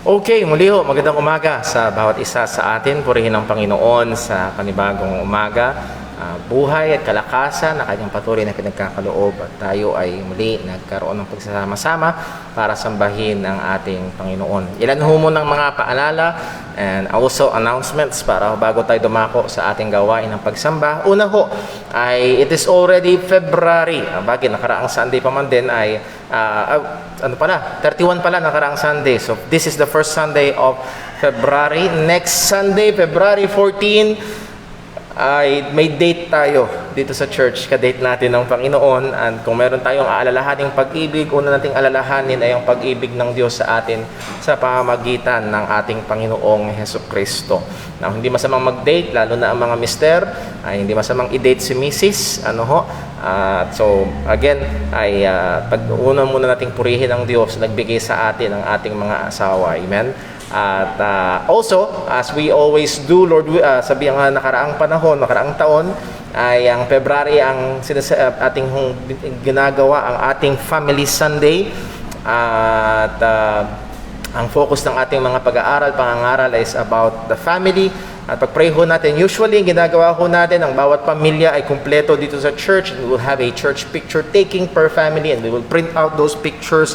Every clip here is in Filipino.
Okay, muli ho, magandang umaga sa bawat isa sa atin. Purihin ang Panginoon sa panibagong umaga, buhay at kalakasan na kanyang patuloy na pinagkakaloob. At tayo ay muli nagkaroon ng pagsasama-sama para sambahin ang ating Panginoon. Ilan ho mo ng mga paalala and also announcements para bago tayo dumako sa ating gawain ng pagsamba. Una ho, ay it is already February. Bagay, nakaraang Sunday pa man din ay 31 pala nakaraang Sunday. So this is the first Sunday of February. Next Sunday, February 14, ay may date tayo dito sa church. Ka-date natin ng Panginoon. And kung meron tayong aalalahaning pag-ibig, una nating alalahanin ay ang pag-ibig ng Diyos sa atin sa pamamagitan ng ating Panginoong Hesukristo. Now, hindi masamang mag-date, lalo na ang mga mister, ay hindi masamang i-date si Mrs. So, again, ay pag-una muna nating purihin ang Diyos, nagbigay sa atin ang ating mga asawa. Amen? At also, as we always do, Lord, sabi ang nakaraang panahon, nakaraang taon, ay ang February ang ating ginagawa, ang ating Family Sunday. At ang focus ng ating mga pag-aaral, pangangaral is about the family. At pag-pray ho natin, usually ginagawa ho natin, ang bawat pamilya ay kumpleto dito sa church. We will have a church picture taking per family and we will print out those pictures.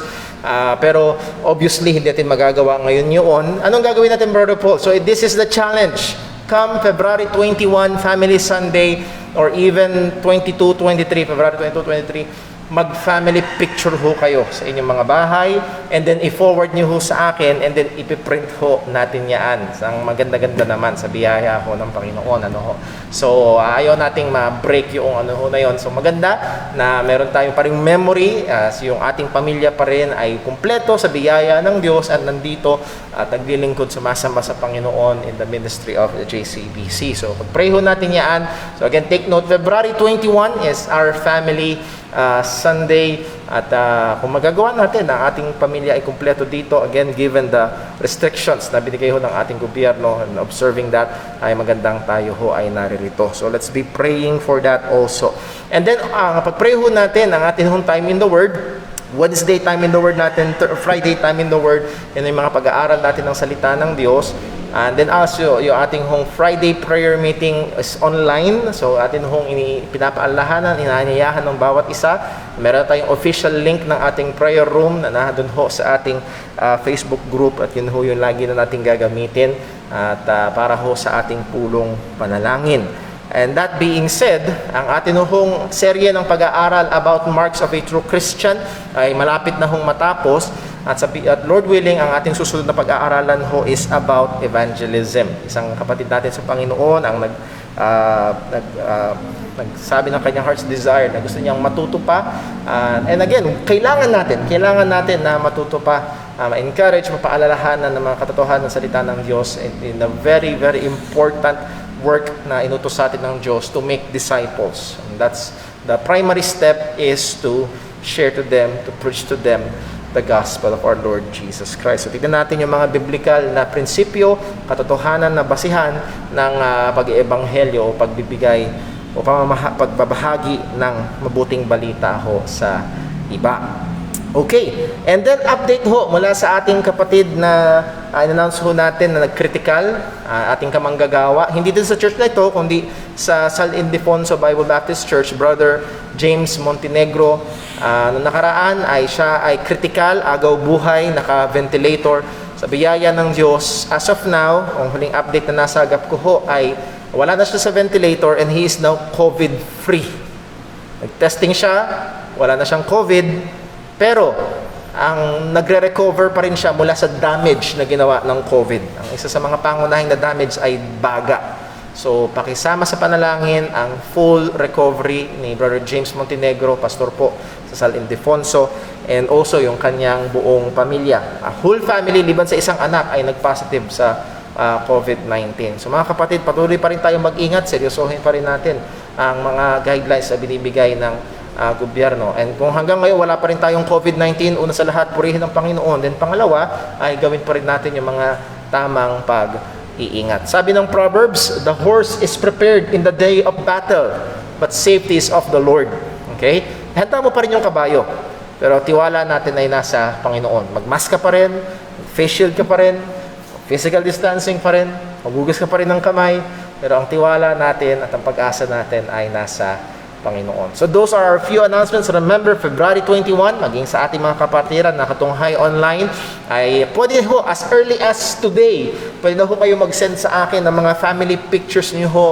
Pero obviously, hindi natin magagawa ngayon yun. Anong gagawin natin, Brother Paul? So this is the challenge. Come February 21, Family Sunday, or even 22, 23, February 22, 23, mag-family picture ho kayo sa inyong mga bahay, and then i-forward nyo ho sa akin, and then ipiprint ho natin yan. Ang maganda-ganda naman sa biyaya ho ng Panginoon. So, ayaw nating ma-break yung na yun. So, maganda na meron tayong pa rin memory, yung ating pamilya pa rin ay kumpleto sa biyaya ng Diyos at nandito at naglilingkod sumasamba sa Panginoon in the ministry of the JCBC. So, pag-pray ho natin yan. So, again, take note, February 21 is our family Sunday. At kung magagawa natin ang ating pamilya ay kumpleto dito, again, given the restrictions na binigay ho ng ating gobyerno, and observing that, ay magandang tayo ho ay naririto. So let's be praying for that also. And then, pag-pray ho natin ang ating hong time in the Word, Wednesday time in the Word natin, Friday time in the Word, yan yung mga pag-aaral natin ng salita ng Diyos. And then also, yung ating hong Friday prayer meeting is online. So, atin hong pinapaalahanan, inaanyayahan ng bawat isa. Meron tayong official link ng ating prayer room na nandun ho sa ating Facebook group. At yun ho yung lagi na natin gagamitin at para ho sa ating pulong panalangin. And that being said, ang atin hong serye ng pag-aaral about marks of a true Christian ay malapit na hong matapos. At Lord willing, ang ating susunod na pag-aaralan ho is about evangelism. Isang kapatid natin sa Panginoon ang nagsabi ng kanyang heart's desire na gusto niyang matuto pa. And again, kailangan natin na matuto pa, ma-encourage, mapaalalahanan ng mga katotohanan ng salita ng Diyos in a very, very important work na inutos sa atin ng Diyos to make disciples. And that's the primary step, is to share to them, to preach to them the gospel of our Lord Jesus Christ. So tignan natin yung mga biblical na prinsipyo, katotohanan na basihan ng pag-iebanghelyo o pagbibigay o pagbabahagi ng mabuting balita ho sa iba. Okay, and then update ho mula sa ating kapatid na in-announce ho natin na nag-critical, ating kamanggagawa, hindi din sa church na ito, kundi sa San Ildefonso Bible Baptist Church, Brother James Montenegro. Noong nakaraan ay siya ay critical, agaw buhay, naka-ventilator. Sa biyaya ng Diyos, as of now, ang huling update na nasagap ko ho ay wala na siya sa ventilator and he is now COVID-free. Nag-testing siya, wala na siyang COVID, pero ang nagre-recover pa rin siya mula sa damage na ginawa ng COVID. Ang isa sa mga pangunahing na damage ay baga. So, pakisama sa panalangin ang full recovery ni Brother James Montenegro, pastor po sa San Ildefonso, and also yung kanyang buong pamilya. A whole family, liban sa isang anak, ay nag-positive sa COVID-19. So mga kapatid, patuloy pa rin tayong mag-ingat, seryosohin pa rin natin ang mga guidelines na binibigay ng gobyerno. And kung hanggang ngayon wala pa rin tayong COVID-19, una sa lahat, purihin ang Panginoon. Then pangalawa, ay gawin pa rin natin yung mga tamang pag-iingat. Sabi ng Proverbs, the horse is prepared in the day of battle, but safety is of the Lord. Okay? Handa mo pa rin yung kabayo. Pero tiwala natin ay nasa Panginoon. Magmask ka pa rin, Face shield ka pa rin, physical distancing pa rin, magugas ka pa rin ng kamay, pero ang tiwala natin at ang pag-asa natin ay nasa Panginoon. So those are our few announcements. Remember, February 21, maging sa ating mga kapatiran na katunghay online, ay pwede ho, as early as today, pwede na ho kayo mag-send sa akin ng mga family pictures niyo ho.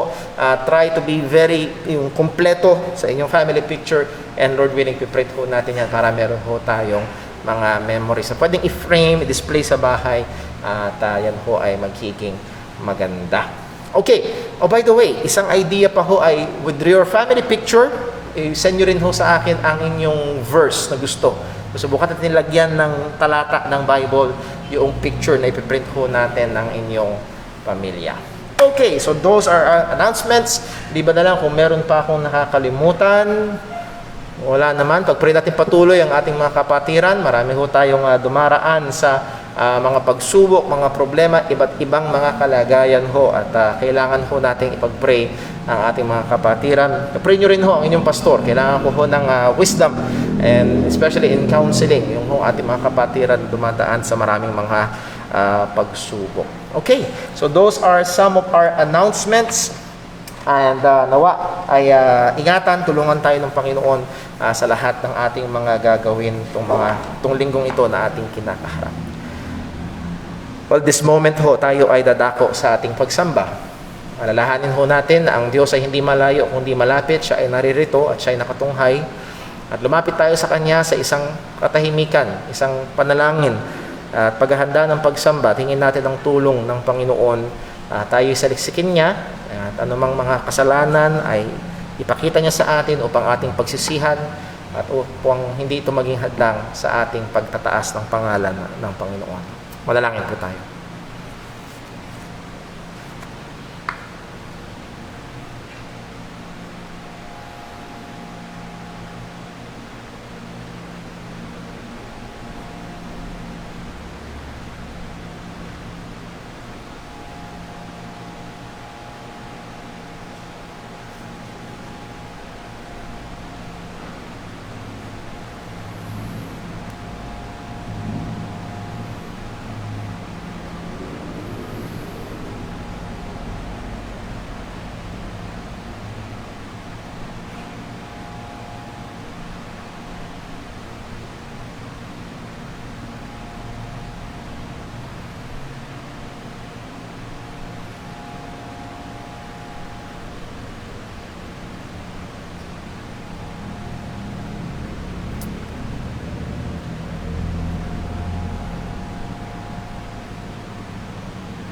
Try to be very kompleto sa inyong family picture, and Lord willing, piprint ho natin yan para meron ho tayong mga memories na pwedeng i-frame, i-display sa bahay, at yan ho ay magiging maganda. Okay. Oh, by the way, isang idea pa ho ay with your family picture, send nyo rin ho sa akin ang inyong verse na gusto. Subukan natin nilagyan ng talata ng Bible yung picture na ipiprint ho natin ng inyong pamilya. Okay, so those are our announcements. Di ba na lang kung meron pa akong nakakalimutan? Wala naman. Pag-pray natin patuloy ang ating mga kapatiran. Marami ho tayong dumaraan sa mga pagsubok, mga problema, iba't ibang mga kalagayan ho, at kailangan ho nating ipag-pray ang ating mga kapatiran. Pray nyo rin ho ang inyong pastor. Kailangan ko ho ng wisdom, and especially in counseling, yung ho ating mga kapatiran dumadaan sa maraming mga pagsubok. Okay, so those are some of our announcements, and nawa ay ingatan, tulungan tayo ng Panginoon sa lahat ng ating mga gagawin itong linggong ito na ating kinakaharap. Well, this moment ho, tayo ay dadako sa ating pagsamba. Alalahanin ho natin na ang Diyos ay hindi malayo, kundi malapit. Siya ay naririto at siya ay nakatunghay. At lumapit tayo sa Kanya sa isang katahimikan, isang panalangin. At paghahanda ng pagsamba, tingin natin ang tulong ng Panginoon. Tayo ay saliksikin Niya. At anumang mga kasalanan ay ipakita Niya sa atin upang ating pagsisihan at upang hindi ito maging hadlang sa ating pagtataas ng pangalan ng Panginoon. Manalangin po tayo.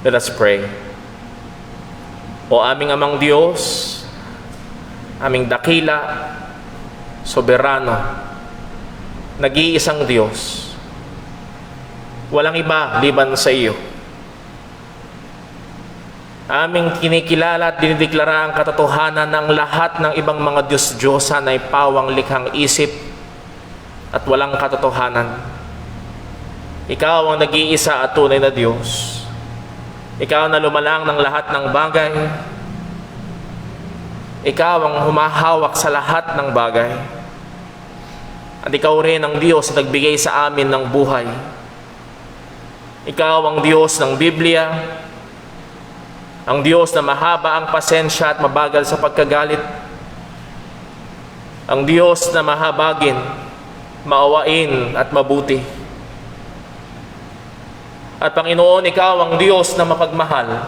Let us pray. O aming amang Diyos, aming dakila, soberano, nag-iisang Diyos, walang iba liban sa iyo. Aming kinikilala at dinideklara ang katotohanan ng lahat ng ibang mga Diyos-Diyosan ay pawang likhang isip at walang katotohanan. Ikaw ang nag-iisa at tunay na Diyos. Ikaw na lumalang ng lahat ng bagay. Ikaw ang humahawak sa lahat ng bagay. At ikaw rin ang Diyos na nagbigay sa amin ng buhay. Ikaw ang Diyos ng Biblia, ang Diyos na mahaba ang pasensya at mabagal sa pagkagalit, ang Diyos na mahabagin, maawain at mabuti. At Panginoon, ikaw ang Diyos na mapagmahal,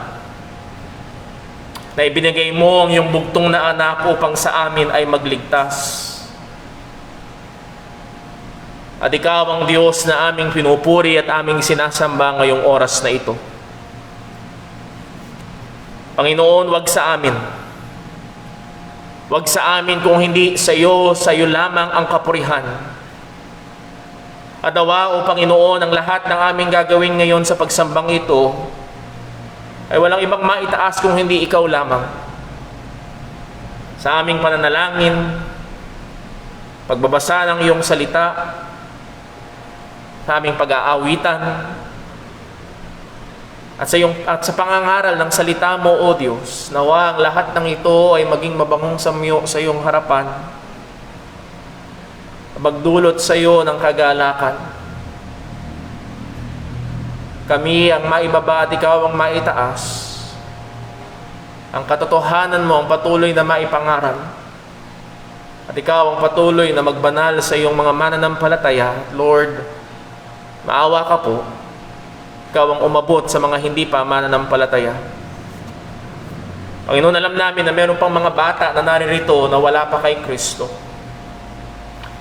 na ibinigay mo ang iyong bugtong na anak upang sa amin ay magligtas. At ikaw ang Diyos na aming pinupuri at aming sinasamba ngayong oras na ito. Panginoon, wag sa amin. Wag sa amin kung hindi sa iyo lamang ang kapurihan. At nawa, O Panginoon, ang lahat ng aming gagawin ngayon sa pagsambang ito ay walang ibang maitaas kung hindi ikaw lamang. Sa aming pananalangin, pagbabasa ng iyong salita, sa aming pag-aawitan, at sa pangangaral ng salita mo, O Diyos, nawa ang lahat ng ito ay maging mabangong sa iyong harapan, magdulot sa iyo ng kagalakan. kami ang maibaba at ikaw ang maitaas. Ang katotohanan mo ang patuloy na maipangaral. At ikaw ang patuloy na magbanal sa iyong mga mananampalataya. Lord, maawa ka po. Ikaw ang umabot sa mga hindi pa mananampalataya. Panginoon, alam namin na meron pang mga bata na naririto na wala pa kay Kristo.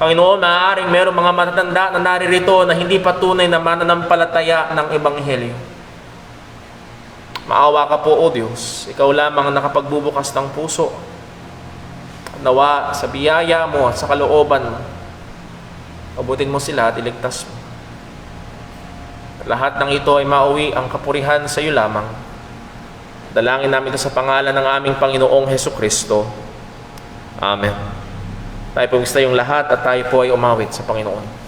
Panginoon, maaaring meron mga matatanda na naririto na hindi pa tunay na mananampalataya ng Ebanghelyo. Maawa ka po, O Diyos. Ikaw lamang ang nakapagbubukas ng puso. Nawa sa biyaya mo at sa kalooban mo, abutin mo sila at iligtas mo. Lahat ng ito ay mauwi ang kapurihan sa iyo lamang. Dalangin namin ito sa pangalan ng aming Panginoong Hesukristo. Amen. Tayo po yung lahat at tayo po ay umawit sa Panginoon.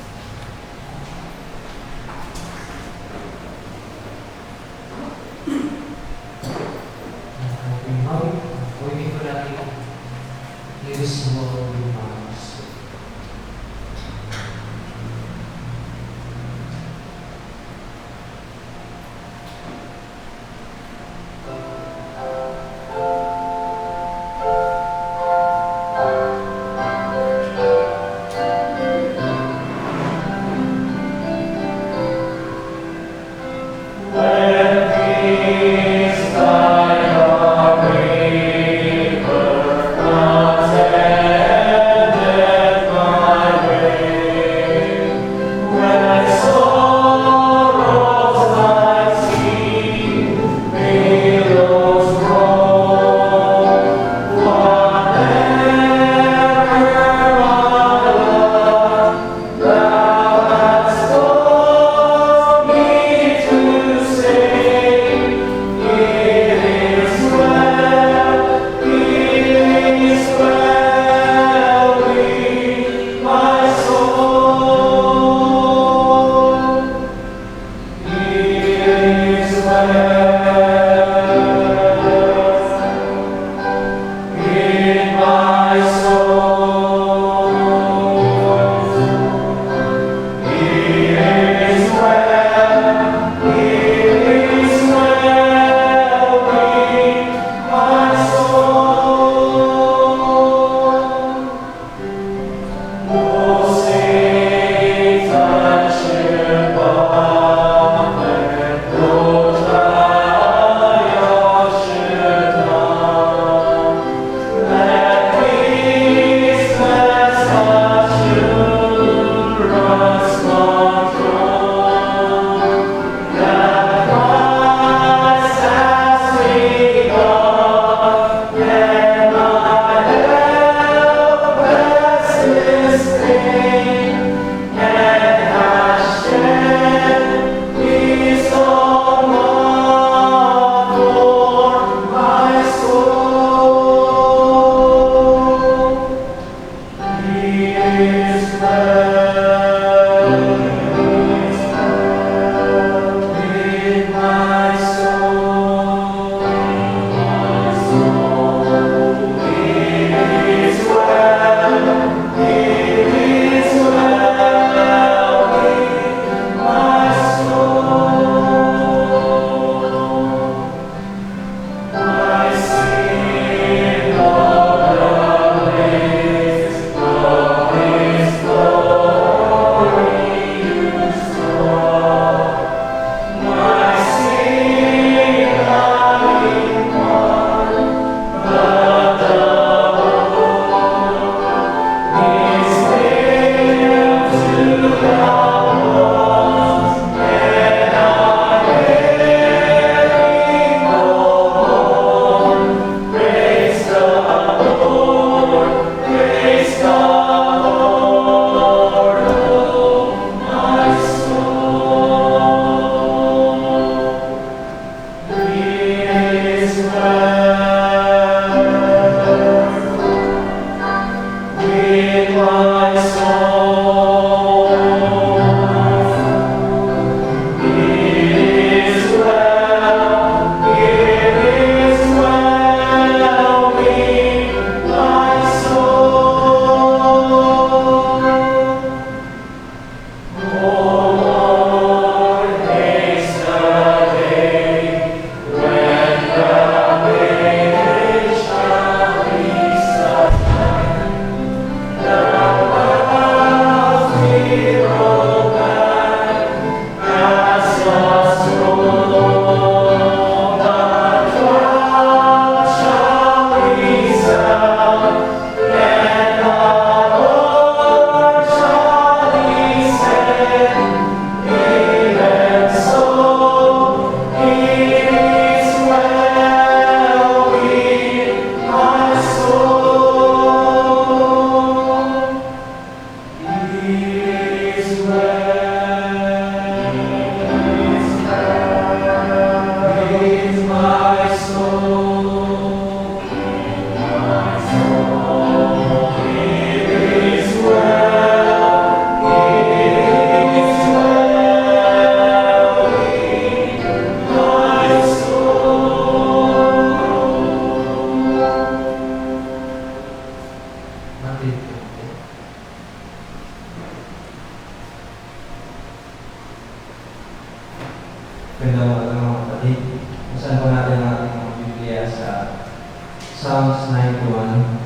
Psalms 91.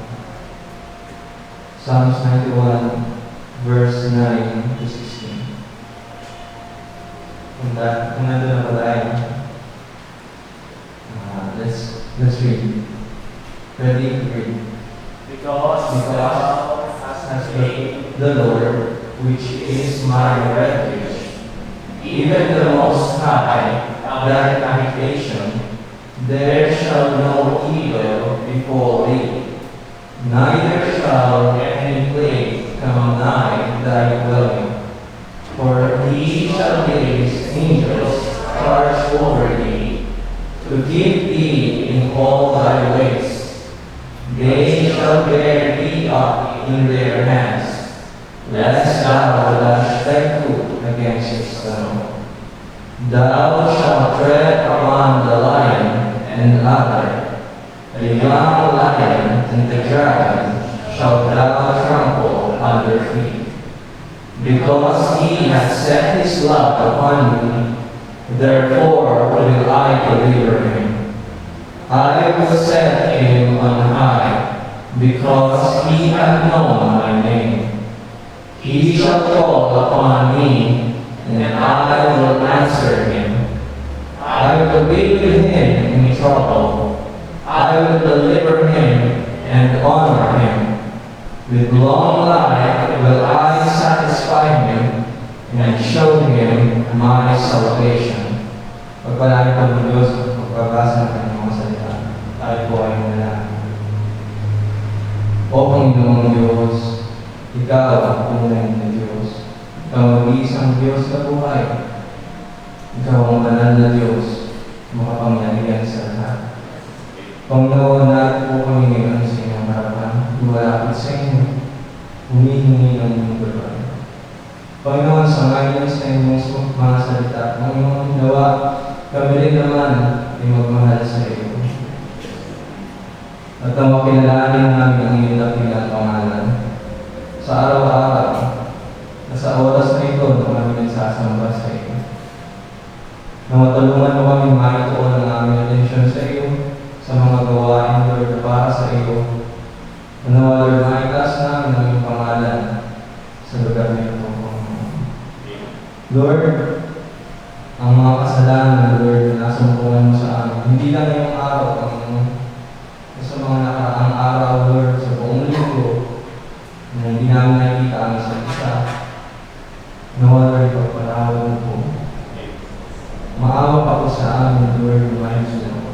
Psalms 91, verse 9 to 16. Kung nandun na ba tayo? Let's read. Ready? Read. Because thou hast made The Lord, which is my refuge, even the Most High, thy habitation, there shall no evil befall thee, neither shall any plague come nigh thy dwelling. For he shall give his angels charge over thee, to keep thee in all thy ways. They shall bear thee up in their hands, lest thou dash thy foot against a stone. Thou shalt tread upon the lion and adder, the young lion and the dragon shalt thou trample under feet. Because he hath set his love upon me, therefore will I deliver him. I will set him on high, because he hath known my name. He shall call upon me, and I will answer him. I will be with him in trouble. I will deliver him and honor him. With long life will I satisfy him and show him my salvation. Pagpalain po ng Diyos at pagbabasa ng kanyang mga salita, tayo po ay manalangin. O Panginoong Diyos, Ikaw ang tunay na Diyos. Ikaw ang isang Diyos sa buhay. Ikaw ang banal na Diyos, makapangyarihan sa lahat. Panginoon, natin po kami ngayon sa inyong harapan, lumalapit sa inyo, humihingi ng inyong gabay. Panginoon, sa ngayon sa inyong mga salita, Panginoon, nawa kami rin naman ay magmahal sa iyo. At ang makilalanin namin ang iyong dakilang pangalan. Sa araw-araw, na sa oras na ito na kami nagsasamba sa iyo. Na matulungan mo kami maituon ang aming atensyon sa iyo, sa mga gawain, Lord, para sa iyo. Nawa, Lord, maitaas namin ang iyong pangalan sa lugar na ito. Lord, ang mga kasalanan, Lord, na nasumpungan mo sa amin, hindi lang ngayong araw, Panginoon, sa mga nakaraang araw, Lord, sa buong linggo, na hindi namin nakikita ang isa't isa. Nawa, Lord, pagpanawan mo po. Maawa pa po sa amin, Lord, lumayos na po.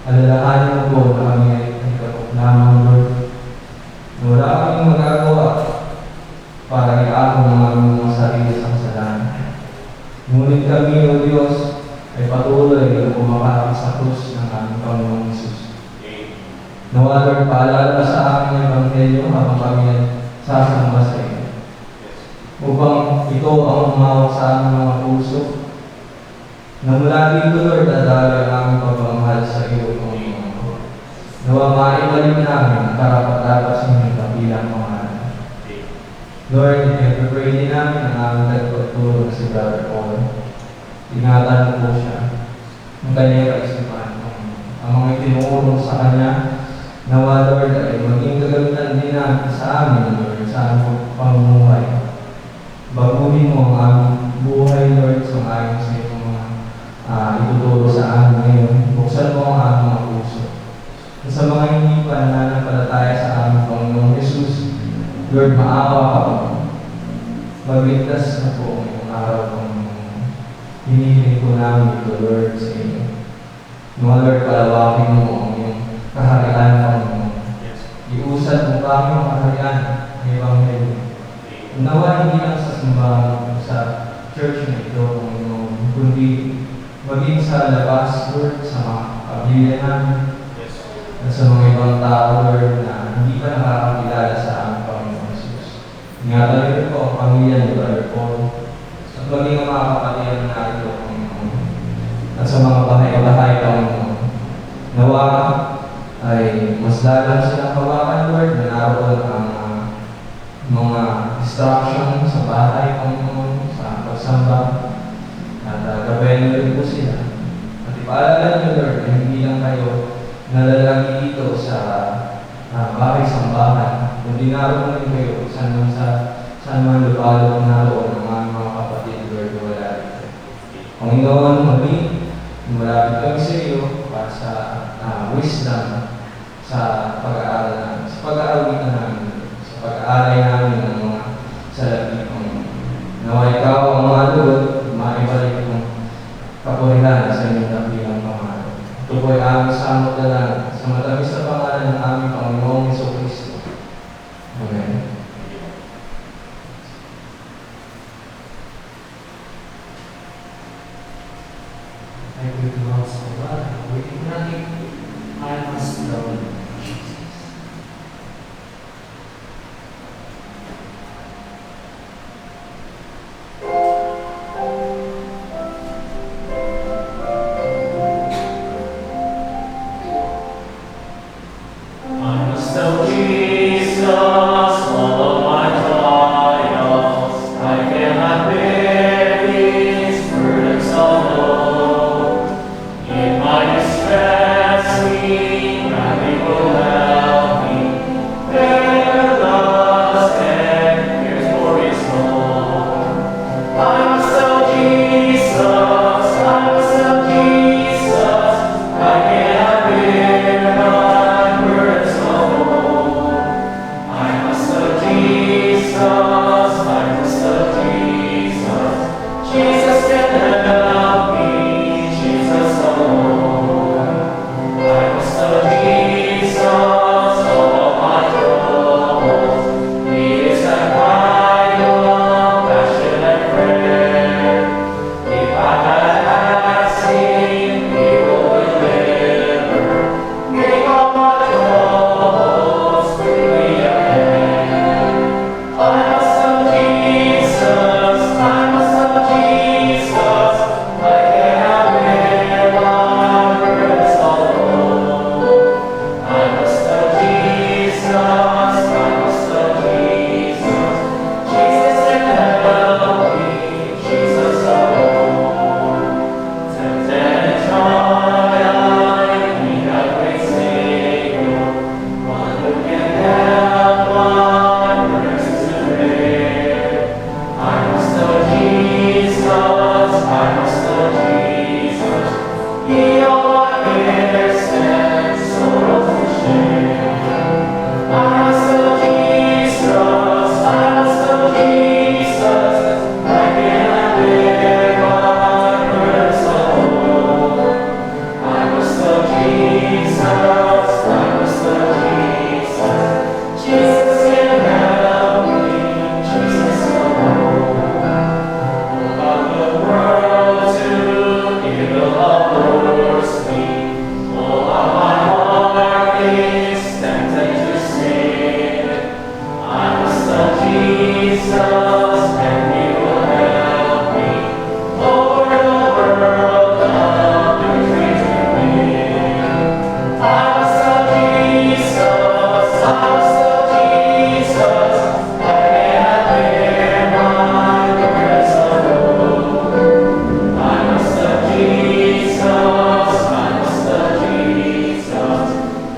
Alalahanin mo po na kami ay lamang, Lord, na wala kaming magagawa para iakong ang aming mga sarili sa kasalanan. Ngunit kami, O Diyos, ay patuloy na kumakain sa krus ng aming Panginoong Jesus. Nawa, Lord, paalala sa amin ang Ebanghelyo habang kami ay sasamba sa iyo. Upang ito ang umawag sa aming mga puso, na mula dito, Lord, dadaloy ang aming pagmamahal sa iyo, Panginoon. Nawa, maibalik namin ang karapat-dapat sa inyong kabilang pangalan. Lord, i-pray din namin ang aming tagpagturo na si Brother Paul. Ingatan mo po siya. Ang kanyang kaisipan. Ang mga itinurong sa kanya, nawa, Lord, ay maging kagamitan din namin sa amin, Lord, sa aming pamumuhay. Baguhin mo ang aming buhay, Lord, sa ayon sa iyong mga ituturo sa amin ngayon. Buksan mo ang aming mga puso. At sa mga hindi pa nananampalataya sa aming Panginoong Jesus, Lord, maawa ka po. Magligtas na po ngayong araw ng hinihiling po namin ito, Lord, sa inyo. Mga Lord, palawakin mo ang iyong kaharian, Panginoon. Iusad mo pa ang iyong kaharian ng Ebanghelyo. Nawa hindi lang sa simbahan sa church na ito, Panginoon, kundi maging sa labas, Lord, sa mga pamilya namin, at sa mga ibang tao, Lord, na hindi pa nakakakilala sa aming Panginoon Jesus. Ingatan rin po ang pamilya ni Brother Paul at maging ang mga kapatiran na ito, Panginoon. At sa mga bahay-bahay, Panginoon, nawa ay mas lalang silang hawakan, Lord, na naroon ang mga distraction sa bahay, Panginoon, sa pagsamba, at gabayan rin po sila. At ipaalala niyo, Lord, na hindi lang kayo nalalagi dito sa bahay-sambahan. Kung dinaroon rin kayo, saan man lupalong naroon ang aming mga kapatid, Lord, wala dito. Panginoon, muli, malapit kami sa iyo para sa wisdom sa pag-aaral namin, sa pag-aawitan namin, sa pag-aalay namin ng mga salapi, Panginoon. Nawa ikaw ang mga lulot, maibalik kong kapurihan sa inyong dapilang pangalan. Ito po'y aming samot na lang sa matamis na pangalan ng aming Panginoong Jesucristo. Amen. I will not survive. With nothing, I must know Jesus. I must know Jesus, all of my trials. I cannot bear these burdens alone. In my distress, He gladly will help me. Bear love's and cares for His home. I must know Jesus, I must know Jesus. I cannot bear my burdens alone. I must know Jesus, I must know Jesus. Jesus can help me, Jesus alone. I must know Jesus, all of my troubles. He is a cry of passion and prayer. If I had asked Him, He will deliver. Take all my troubles quickly ahead. I must know Jesus, I must know Jesus. I cannot bear my burdens alone. I must know Jesus, I must know Jesus. Jesus can help me, Jesus alone. Tempted and tried, I need a great Savior, one who can help my burdens to bear. I must know Jesus, I must know Jesus. He all my cares and sorrows to share. I must know Jesus, I must know Jesus. I cannot bear my burdens alone. I must know Jesus, I must know Jesus. Jesus can help me, Jesus alone. About the world to evil allures me. All of my heart is tempted to sin. I must know Jesus, and He will help me. Over the world, the victory to win. I must know Jesus, I must know Jesus. I cannot bear my burdens alone. I must know Jesus, I must know Jesus.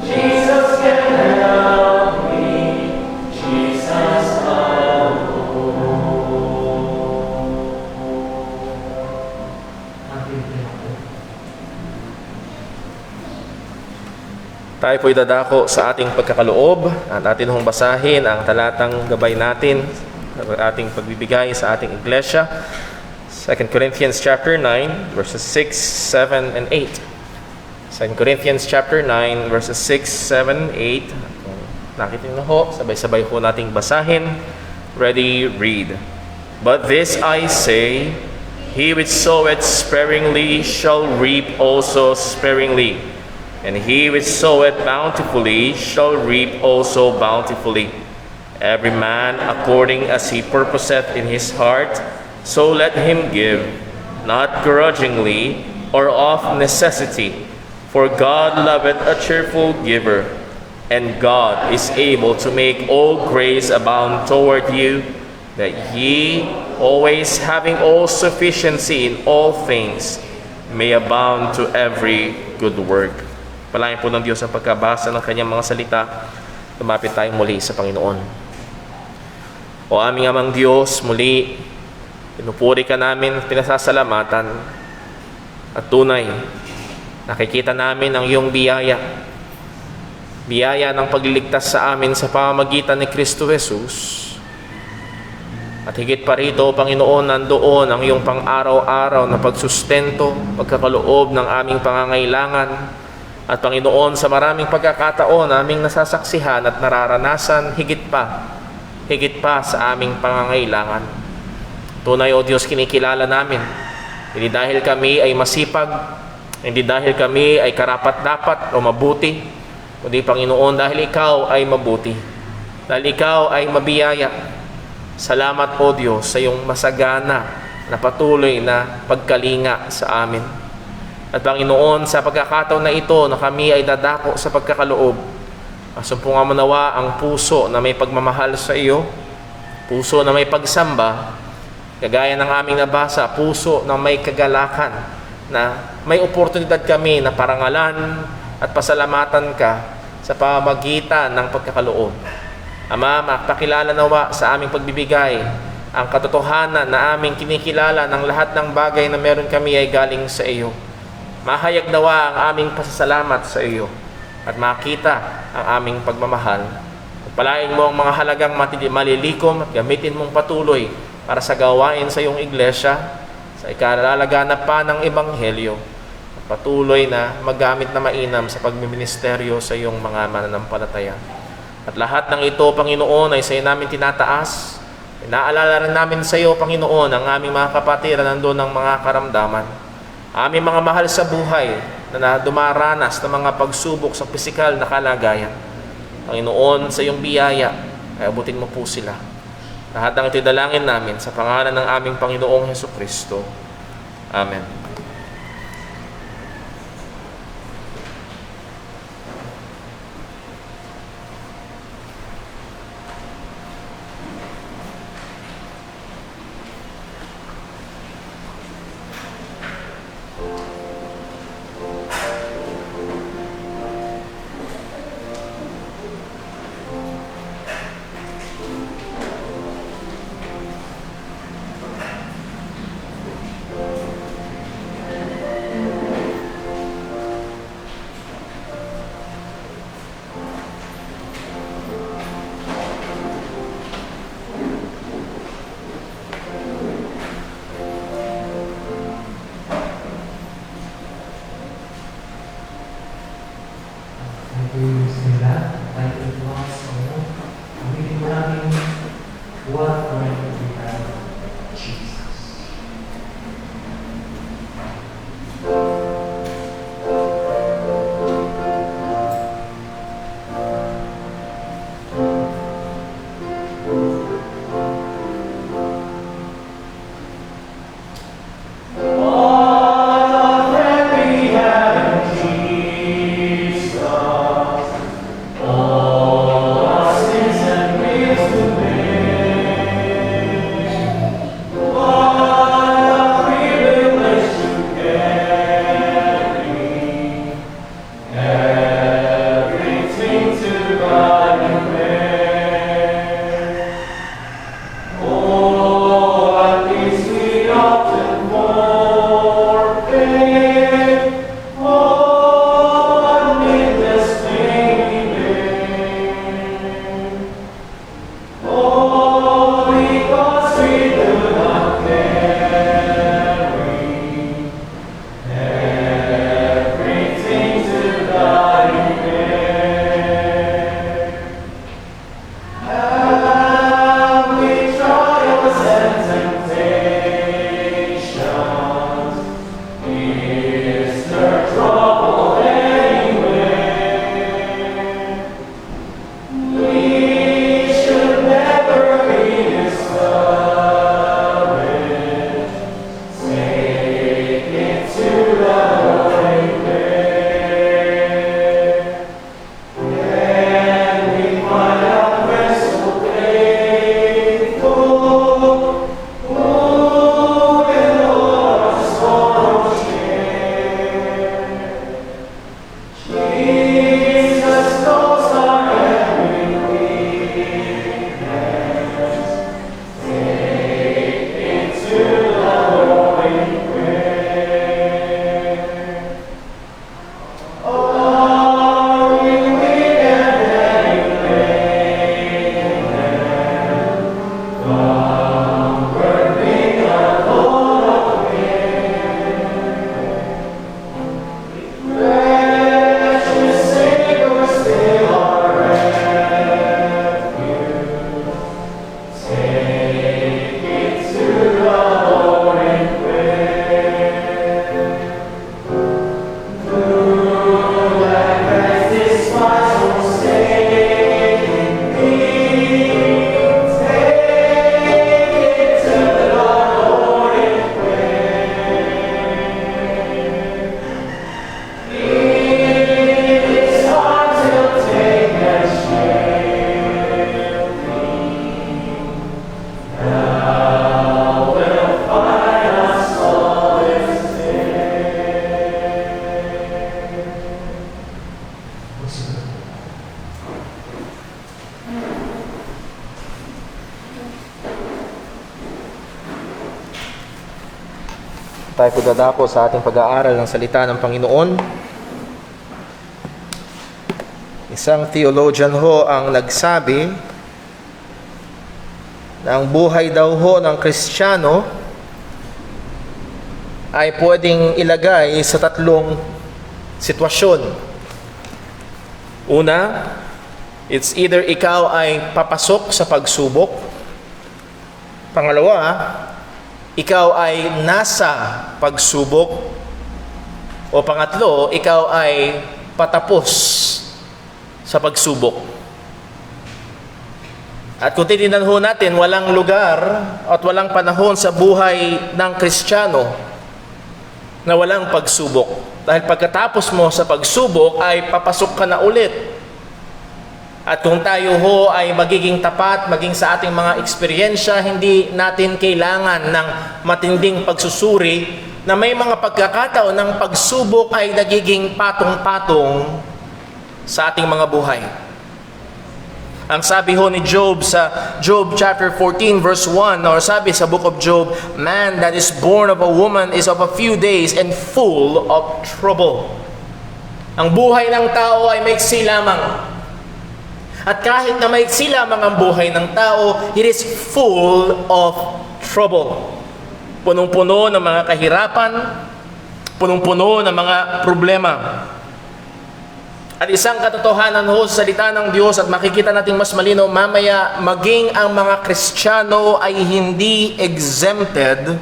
Jesus can help me, Jesus alone. Tayo po'y dadako sa ating pagkakaloob at atin hong basahin ang talatang gabay natin sa ating pagbibigay sa ating iglesia. 2 Corinthians chapter 9 verses 6, 7, and 8. 2 Corinthians chapter 9 verses 6, 7, 8. Kung nakita niyo na ho, sabay-sabay ho nating basahin. Ready, read. But this I say, he which soweth sparingly shall reap also sparingly. And he which soweth bountifully shall reap also bountifully. Every man according as he purposeth in his heart, so let him give, not grudgingly or of necessity. For God loveth a cheerful giver, and God is able to make all grace abound toward you, that ye, always having all sufficiency in all things, may abound to every good work. Pagpalain po ng Diyos ang pagkabasa ng kanyang mga salita. Lumapit tayong muli sa Panginoon. O aming amang Diyos, muli, pinupuri ka namin, pinasasalamatan, at tunay, nakikita namin ang iyong biyaya. Biyaya ng pagliligtas sa amin sa pamamagitan ni Kristo Jesus. At higit pa rito, Panginoon, nandoon ang iyong pang-araw-araw na pagsustento, pagkakaloob ng aming pangangailangan. At Panginoon, sa maraming pagkakataon, aming nasasaksihan at nararanasan, higit pa sa aming pangangailangan. Tunay, O Diyos, kinikilala namin. Hindi dahil kami ay masipag, hindi dahil kami ay karapat-dapat o mabuti, kundi Panginoon, dahil Ikaw ay mabuti, dahil Ikaw ay mabiyaya. Salamat po Diyos sa iyong masagana na patuloy na pagkalinga sa amin. At Panginoon, sa pagkakataon na ito na kami ay dadako sa pagkakaloob, masumpungan mo nawa ang puso na may pagmamahal sa iyo, puso na may pagsamba, kagaya ng aming nabasa, puso na may kagalakan, na may oportunidad kami na parangalan at pasalamatan ka sa pamamagitan ng pagkakaloob. Ama, magpakilala nawa sa aming pagbibigay ang katotohanan na aming kinikilala ng lahat ng bagay na meron kami ay galing sa iyo. Mahayag nawa ang aming pasasalamat sa iyo at makita ang aming pagmamahal. Pagpalain mo ang mga halagang malilikom at gamitin mong patuloy para sa gawain sa iyong iglesia, sa ikalalaganap pa ng Ebanghelyo, at patuloy na magamit na mainam sa pagmiministeryo sa iyong mga mananampalataya. At lahat ng ito, Panginoon, ay sa iyo namin tinataas. Inaalala rin namin sa iyo, Panginoon, ang aming mga kapatid na nandun ng mga karamdaman. Aming mga mahal sa buhay na dumaranas ng mga pagsubok sa pisikal na kalagayan. Panginoon, sa iyong biyaya, ay abutin mo po sila. Lahat ng ito'y dalangin namin sa pangalan ng aming Panginoong Hesukristo. Amen. Oh, Tayo po dadako sa ating pag-aaral ng salita ng Panginoon. Isang theologian ho ang nagsabi na ang buhay daw ho ng Kristiyano ay pwedeng ilagay sa tatlong sitwasyon. Una, it's either ikaw ay papasok sa pagsubok. Pangalawa, ikaw ay nasa pagsubok. O pangatlo, ikaw ay patapos sa pagsubok. At kung titignan ho natin, walang lugar at walang panahon sa buhay ng Kristiyano na walang pagsubok. Dahil pagkatapos mo sa pagsubok ay papasok ka na ulit. At kung tayo ho ay magiging tapat, maging sa ating mga eksperyensya, hindi natin kailangan ng matinding pagsusuri na may mga pagkakataon ng pagsubok ay nagiging patong-patong sa ating mga buhay. Ang sabi ho ni Job sa Job chapter 14 verse 1, or sabi sa book of Job, "Man that is born of a woman is of a few days and full of trouble." Ang buhay ng tao ay maiksi lamang. At kahit na maiksi lamang ang buhay ng tao, it is full of trouble. Punong-puno ng mga kahirapan, punong-puno ng mga problema. At isang katotohanan ho sa salita ng Diyos, at makikita natin mas malinaw mamaya, maging ang mga Kristiyano ay hindi exempted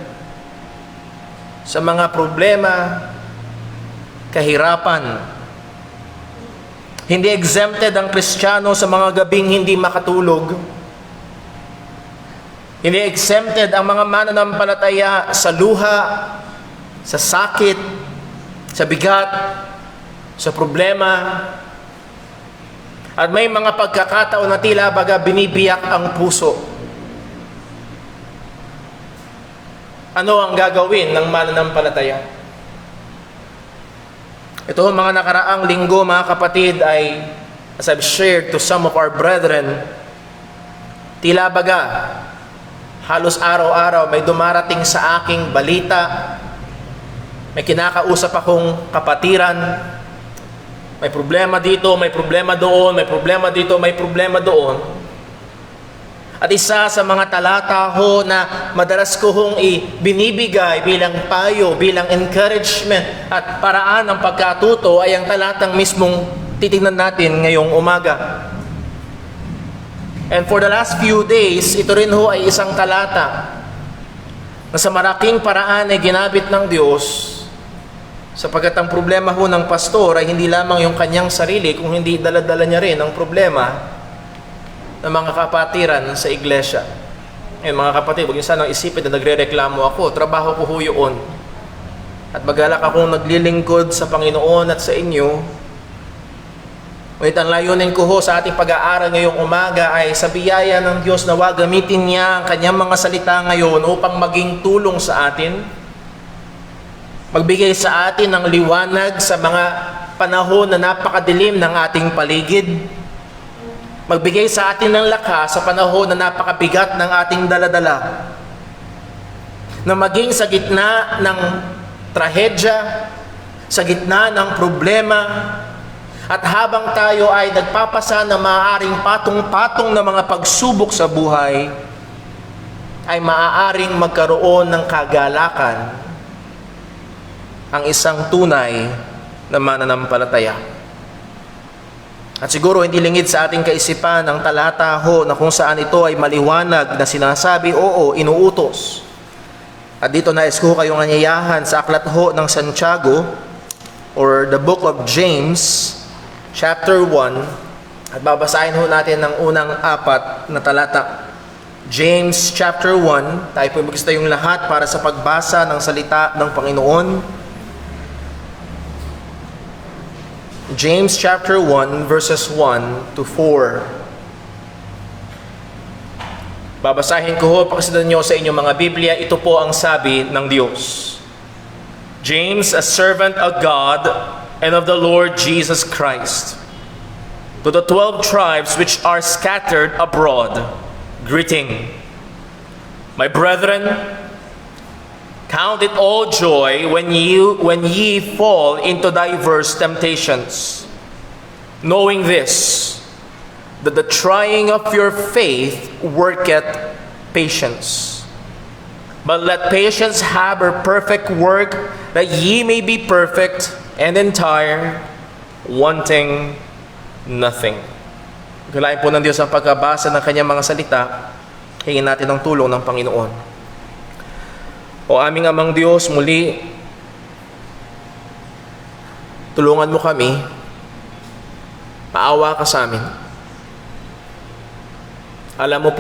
sa mga problema, kahirapan. Hindi exempted ang Kristiyano sa mga gabing hindi makatulog. Hindi exempted ang mga mananampalataya sa luha, sa sakit, sa bigat, sa problema. At may mga pagkakataon na tila baga binibiyak ang puso. Ano ang gagawin ng mananampalataya? Ito mga nakaraang linggo, mga kapatid, ay as I've shared to some of our brethren, tila baga halos araw-araw may dumarating sa aking balita, may kinakausap akong kapatiran, may problema dito, may problema doon, may problema dito, may problema doon. At isa sa mga talata ho na madalas ko hong binibigay bilang payo, bilang encouragement at paraan ng pagkatuto ay ang talatang mismong titignan natin ngayong umaga. And for the last few days, ito rin ho ay isang talata na sa malaking paraan ay ginabit ng Diyos sapagkat ang problema ho ng pastor ay hindi lamang yung kanyang sarili, kung hindi dala-dala niya rin ang problema ng mga kapatiran sa iglesia. Ngayon mga kapatid, huwag niyo sanang isipin na nagre-reklamo ako. Trabaho ko ho yun. At magalak akong naglilingkod sa Panginoon at sa inyo. Ngunit ang layunin ko ho sa ating pag-aaral ngayong umaga ay sa biyaya ng Diyos na gamitin niya ang kanyang mga salita ngayon upang maging tulong sa atin. Magbigay sa atin ng liwanag sa mga panahon na napakadilim ng ating paligid. Magbigay sa atin ng lakas sa panahon na napakabigat ng ating daladala. Na maging sa gitna ng trahedya, sa gitna ng problema, at habang tayo ay nagpapasa na maaaring patong-patong na mga pagsubok sa buhay, ay maaaring magkaroon ng kagalakan ang isang tunay na mananampalataya. At siguro hindi lingid sa ating kaisipan ang talata ho na kung saan ito ay maliwanag na sinasabi, oo, inuutos. At dito nais ko kayong anyayahan sa aklat ho ng Santiago or the book of James, chapter 1, at babasahin ho natin ng unang 4 na talata. James chapter 1, tayo po mag-isa yung lahat para sa pagbasa ng salita ng Panginoon. James chapter 1 verses 1 to 4. Babasahin ko ho, pakisunan nyo sa inyong mga Biblia, ito po ang sabi ng Diyos. James, a servant of God and of the Lord Jesus Christ, to the 12 tribes which are scattered abroad, greeting. My brethren, Count it all joy when ye fall into diverse temptations, knowing this, that the trying of your faith worketh patience. But let patience have her perfect work, that ye may be perfect and entire, wanting nothing. Galain po ng Diyos ang pagkabasa ng kanyang mga salita. Hingin natin ang tulong ng Panginoon. O aming Amang Diyos, muli, tulungan mo kami, maawa ka sa amin. Alam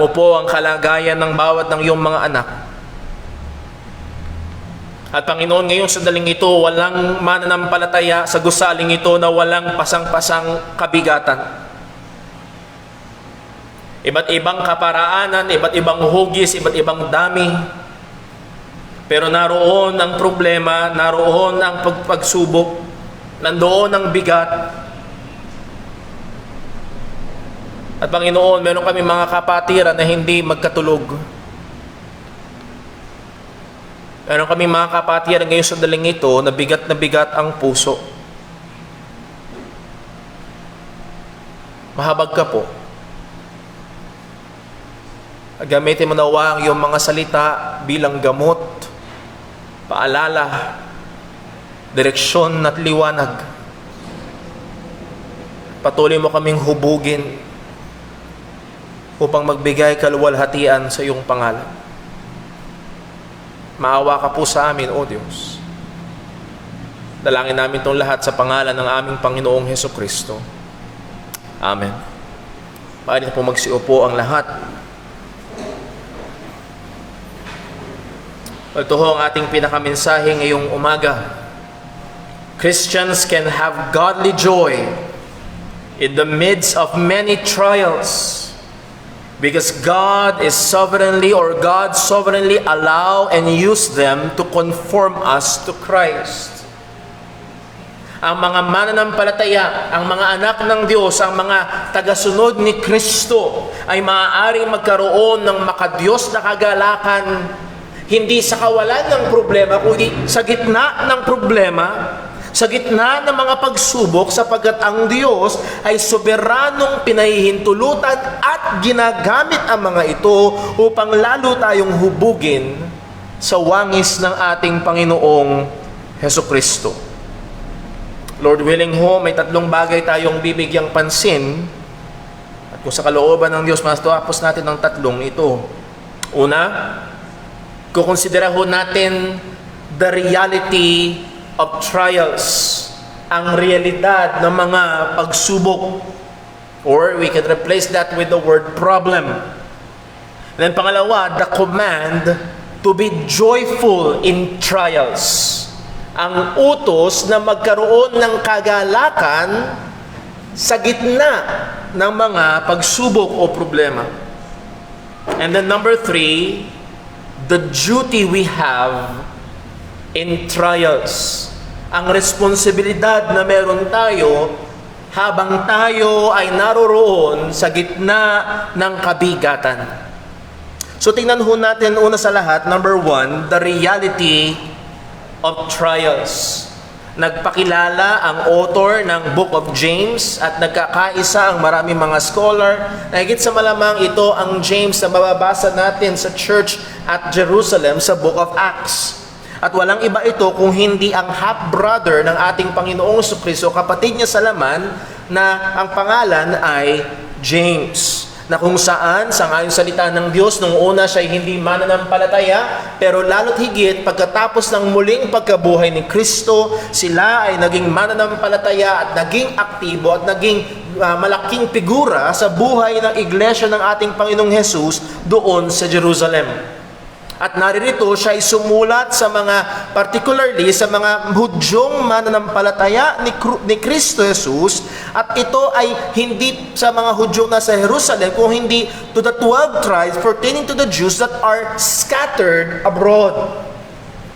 mo po ang kalagayan ng bawat ng iyong mga anak. At Panginoon, ngayong sandaling ito, walang mananampalataya sa gusaling ito na walang pasang-pasang kabigatan. Iba't ibang kaparaanan, iba't ibang hugis, iba't ibang dami. Pero naroon ang problema, naroon ang pagsubok, nandoon ang bigat. At Panginoon, meron kami mga kapatiran na hindi magkatulog. Meron kami mga kapatiran ngayon sa daling ito na bigat ang puso. Mahabag ka po. Gamitin mo nawa ang iyong mga salita bilang gamot, paalala, direksyon at liwanag. Patuloy mo kaming hubugin upang magbigay kaluwalhatian sa iyong pangalan. Maawa ka po sa amin, O Diyos. Dalangin namin itong lahat sa pangalan ng aming Panginoong Hesukristo. Amen. Pwede po magsiupo ang lahat. Ito ho ang ating pinakamensahe ngayong umaga. Christians can have godly joy in the midst of many trials because God sovereignly allow and use them to conform us to Christ. Ang mga mananampalataya, ang mga anak ng Diyos, ang mga tagasunod ni Kristo ay maaaring magkaroon ng makadiyos na kagalakan. Hindi sa kawalan ng problema, kundi sa gitna ng problema, sa gitna ng mga pagsubok, sapagkat ang Diyos ay soberanong pinahihintulutan at ginagamit ang mga ito upang lalo tayong hubugin sa wangis ng ating Panginoong Hesukristo. Lord willing ho, may 3 bagay tayong bibigyang pansin. At kung sa kalooban ng Diyos, matapos natin ang 3 ito. Una, kukonsidera ho natin the reality of trials, ang realidad ng mga pagsubok, or we can replace that with the word problem. And then pangalawa, the command to be joyful in trials, ang utos na magkaroon ng kagalakan sa gitna ng mga pagsubok o problema. And then number 3, the duty we have in trials. Ang responsibilidad na meron tayo habang tayo ay naroroon sa gitna ng kabigatan. So tingnan ho natin una sa lahat, number 1, the reality of trials. Nagpakilala ang author ng Book of James at nagkakaisa ang maraming mga scholar. Higit sa malamang ito ang James na mababasa natin sa church at Jerusalem sa Book of Acts. At walang iba ito kung hindi ang half-brother ng ating Panginoong Jesucristo, kapatid niya sa laman, na ang pangalan ay James. Na kung saan, sangayon salita ng Diyos, nung una siya ay hindi mananampalataya, pero lalo't higit, pagkatapos ng muling pagkabuhay ni Kristo, sila ay naging mananampalataya at naging aktibo at naging malaking figura sa buhay ng iglesia ng ating Panginoong Jesus doon sa Jerusalem. At naririto siya ay sumulat sa mga, particularly sa mga Hudyong mananampalataya ni Kristo Jesus, at ito ay hindi sa mga Hudyong nasa Jerusalem, kung hindi to the 12 tribes pertaining to the Jews that are scattered abroad.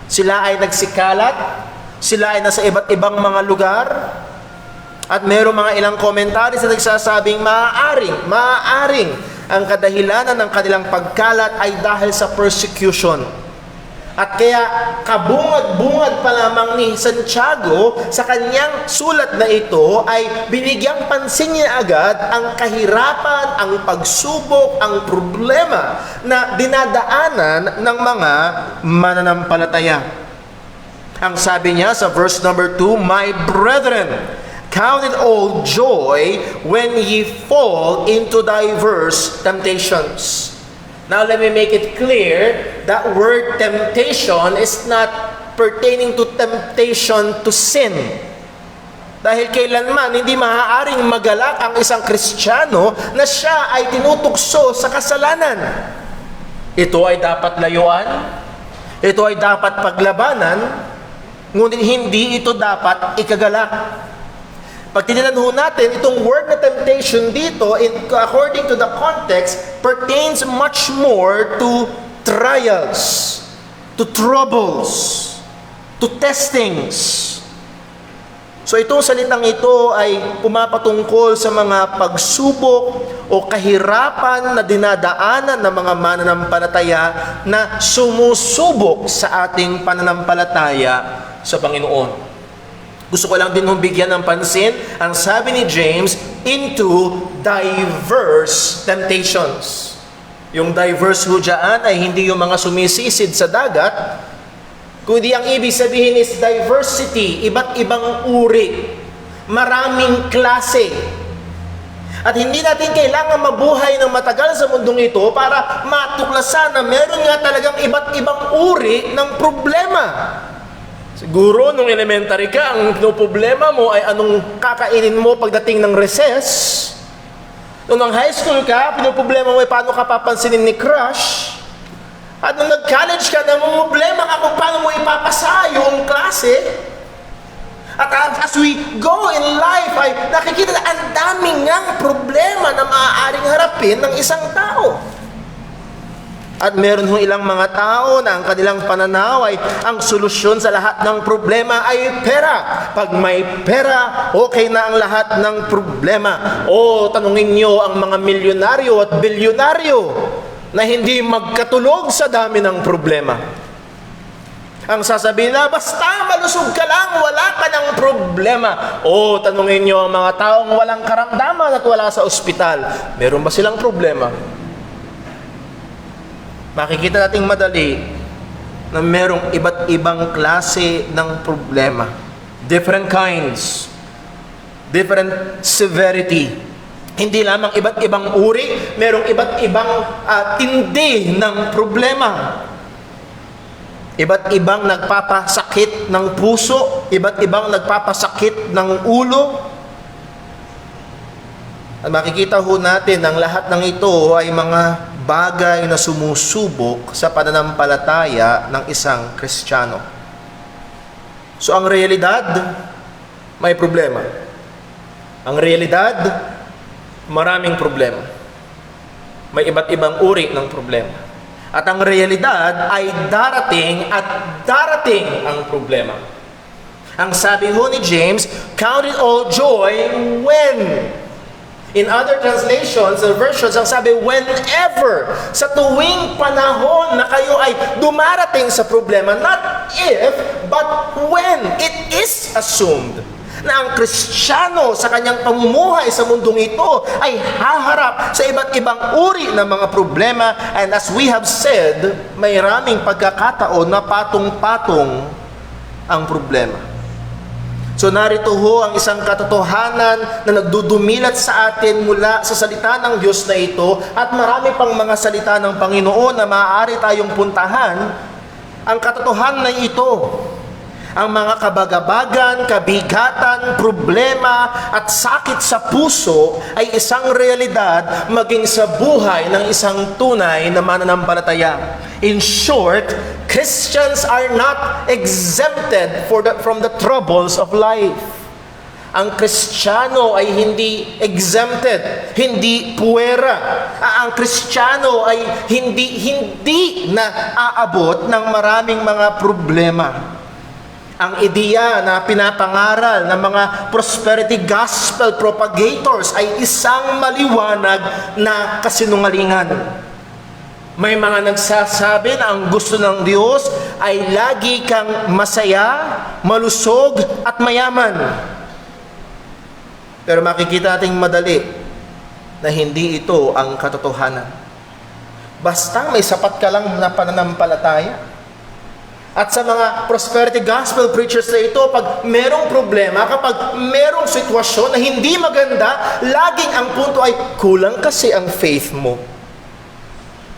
Sila ay nagsikalat, sila ay nasa iba't ibang mga lugar, at mayroong mga ilang commentaries na nagsasabing maaaring ang kadahilanan ng kanilang pagkalat ay dahil sa persecution. At kaya kabungad-bungad pa lamang ni Santiago sa kanyang sulat na ito ay binigyang pansin niya agad ang kahirapan, ang pagsubok, ang problema na dinadaanan ng mga mananampalataya. Ang sabi niya sa verse number 2, "My brethren, count it all joy when ye fall into diverse temptations." Now, let me make it clear, that word temptation is not pertaining to temptation to sin. Dahil kailanman hindi maaaring magalak ang isang Kristiyano na siya ay tinutukso sa kasalanan. Ito ay dapat layuan, ito ay dapat paglabanan, ngunit hindi ito dapat ikagalak. Pag tinignan ho natin, itong word na temptation dito, according to the context, pertains much more to trials, to troubles, to testings. So itong salitang ito ay pumapatungkol sa mga pagsubok o kahirapan na dinadaanan ng mga mananampalataya na sumusubok sa ating pananampalataya sa Panginoon. Gusto ko lang din bigyan ng pansin ang sabi ni James, into diverse temptations. Yung diverse ho dyan ay hindi yung mga sumisisid sa dagat, kundi ang ibig sabihin is diversity, iba't ibang uri, maraming klase. At hindi natin kailangan mabuhay ng matagal sa mundong ito para matuklasan na meron nga talagang iba't ibang uri ng problema. Siguro, nung elementary ka, ang problema mo ay anong kakainin mo pagdating ng recess. Nung high school ka, problema mo ay paano ka papansinin ni crush. At nung nag-college ka, problema ka kung paano mo ipapasa yung klase. At as we go in life, ay nakikita na ang daming ngang problema na maaaring harapin ng isang tao. At meron hong ilang mga tao na ang kanilang pananaw ay ang solusyon sa lahat ng problema ay pera. Pag may pera, okay na ang lahat ng problema. O tanungin nyo ang mga milyonaryo at bilyonaryo na hindi magkatulog sa dami ng problema. Ang sasabihin na, basta malusog ka lang, wala ka ng problema. O tanungin nyo ang mga taong walang karamdaman at wala sa ospital. Meron ba silang problema? Makikita nating madali na merong iba't ibang klase ng problema. Different kinds. Different severity. Hindi lamang iba't ibang uri, merong iba't ibang tindi ng problema. Iba't ibang nagpapasakit ng puso, iba't ibang nagpapasakit ng ulo. At makikita ho natin ang lahat ng ito ay mga bagay na sumusubok sa pananampalataya ng isang Kristiyano. So ang realidad, may problema. Ang realidad, maraming problema. May iba't ibang uri ng problema. At ang realidad ay darating at darating ang problema. Ang sabi ho ni James, count it all joy when. In other translations or versions, ang sabi, whenever, sa tuwing panahon na kayo ay dumarating sa problema, not if, but when, it is assumed na ang Kristiyano sa kanyang pamumuhay sa mundong ito ay haharap sa iba't ibang uri ng mga problema, and as we have said, may maraming pagkakataon na patong-patong ang problema. So narito ho ang isang katotohanan na nagdudumilat sa atin mula sa salita ng Diyos na ito at marami pang mga salita ng Panginoon na maaari tayong puntahan. Ang katotohanan na ito, ang mga kabagabagan, kabigatan, problema at sakit sa puso ay isang realidad maging sa buhay ng isang tunay na mananampalataya. In short, Christians are not exempted from the troubles of life. Ang Kristiyano ay hindi exempted, hindi puwera. Ang Kristiyano ay hindi na aabot ng maraming mga problema. Ang ideya na pinapangaral ng mga prosperity gospel propagators ay isang maliwanag na kasinungalingan. May mga nagsasabi na ang gusto ng Diyos ay lagi kang masaya, malusog at mayaman. Pero makikita nating madali na hindi ito ang katotohanan. Basta may sapat ka lang na pananampalataya. At sa mga prosperity gospel preachers na ito, pag merong problema, kapag merong sitwasyon na hindi maganda, laging ang punto ay kulang kasi ang faith mo.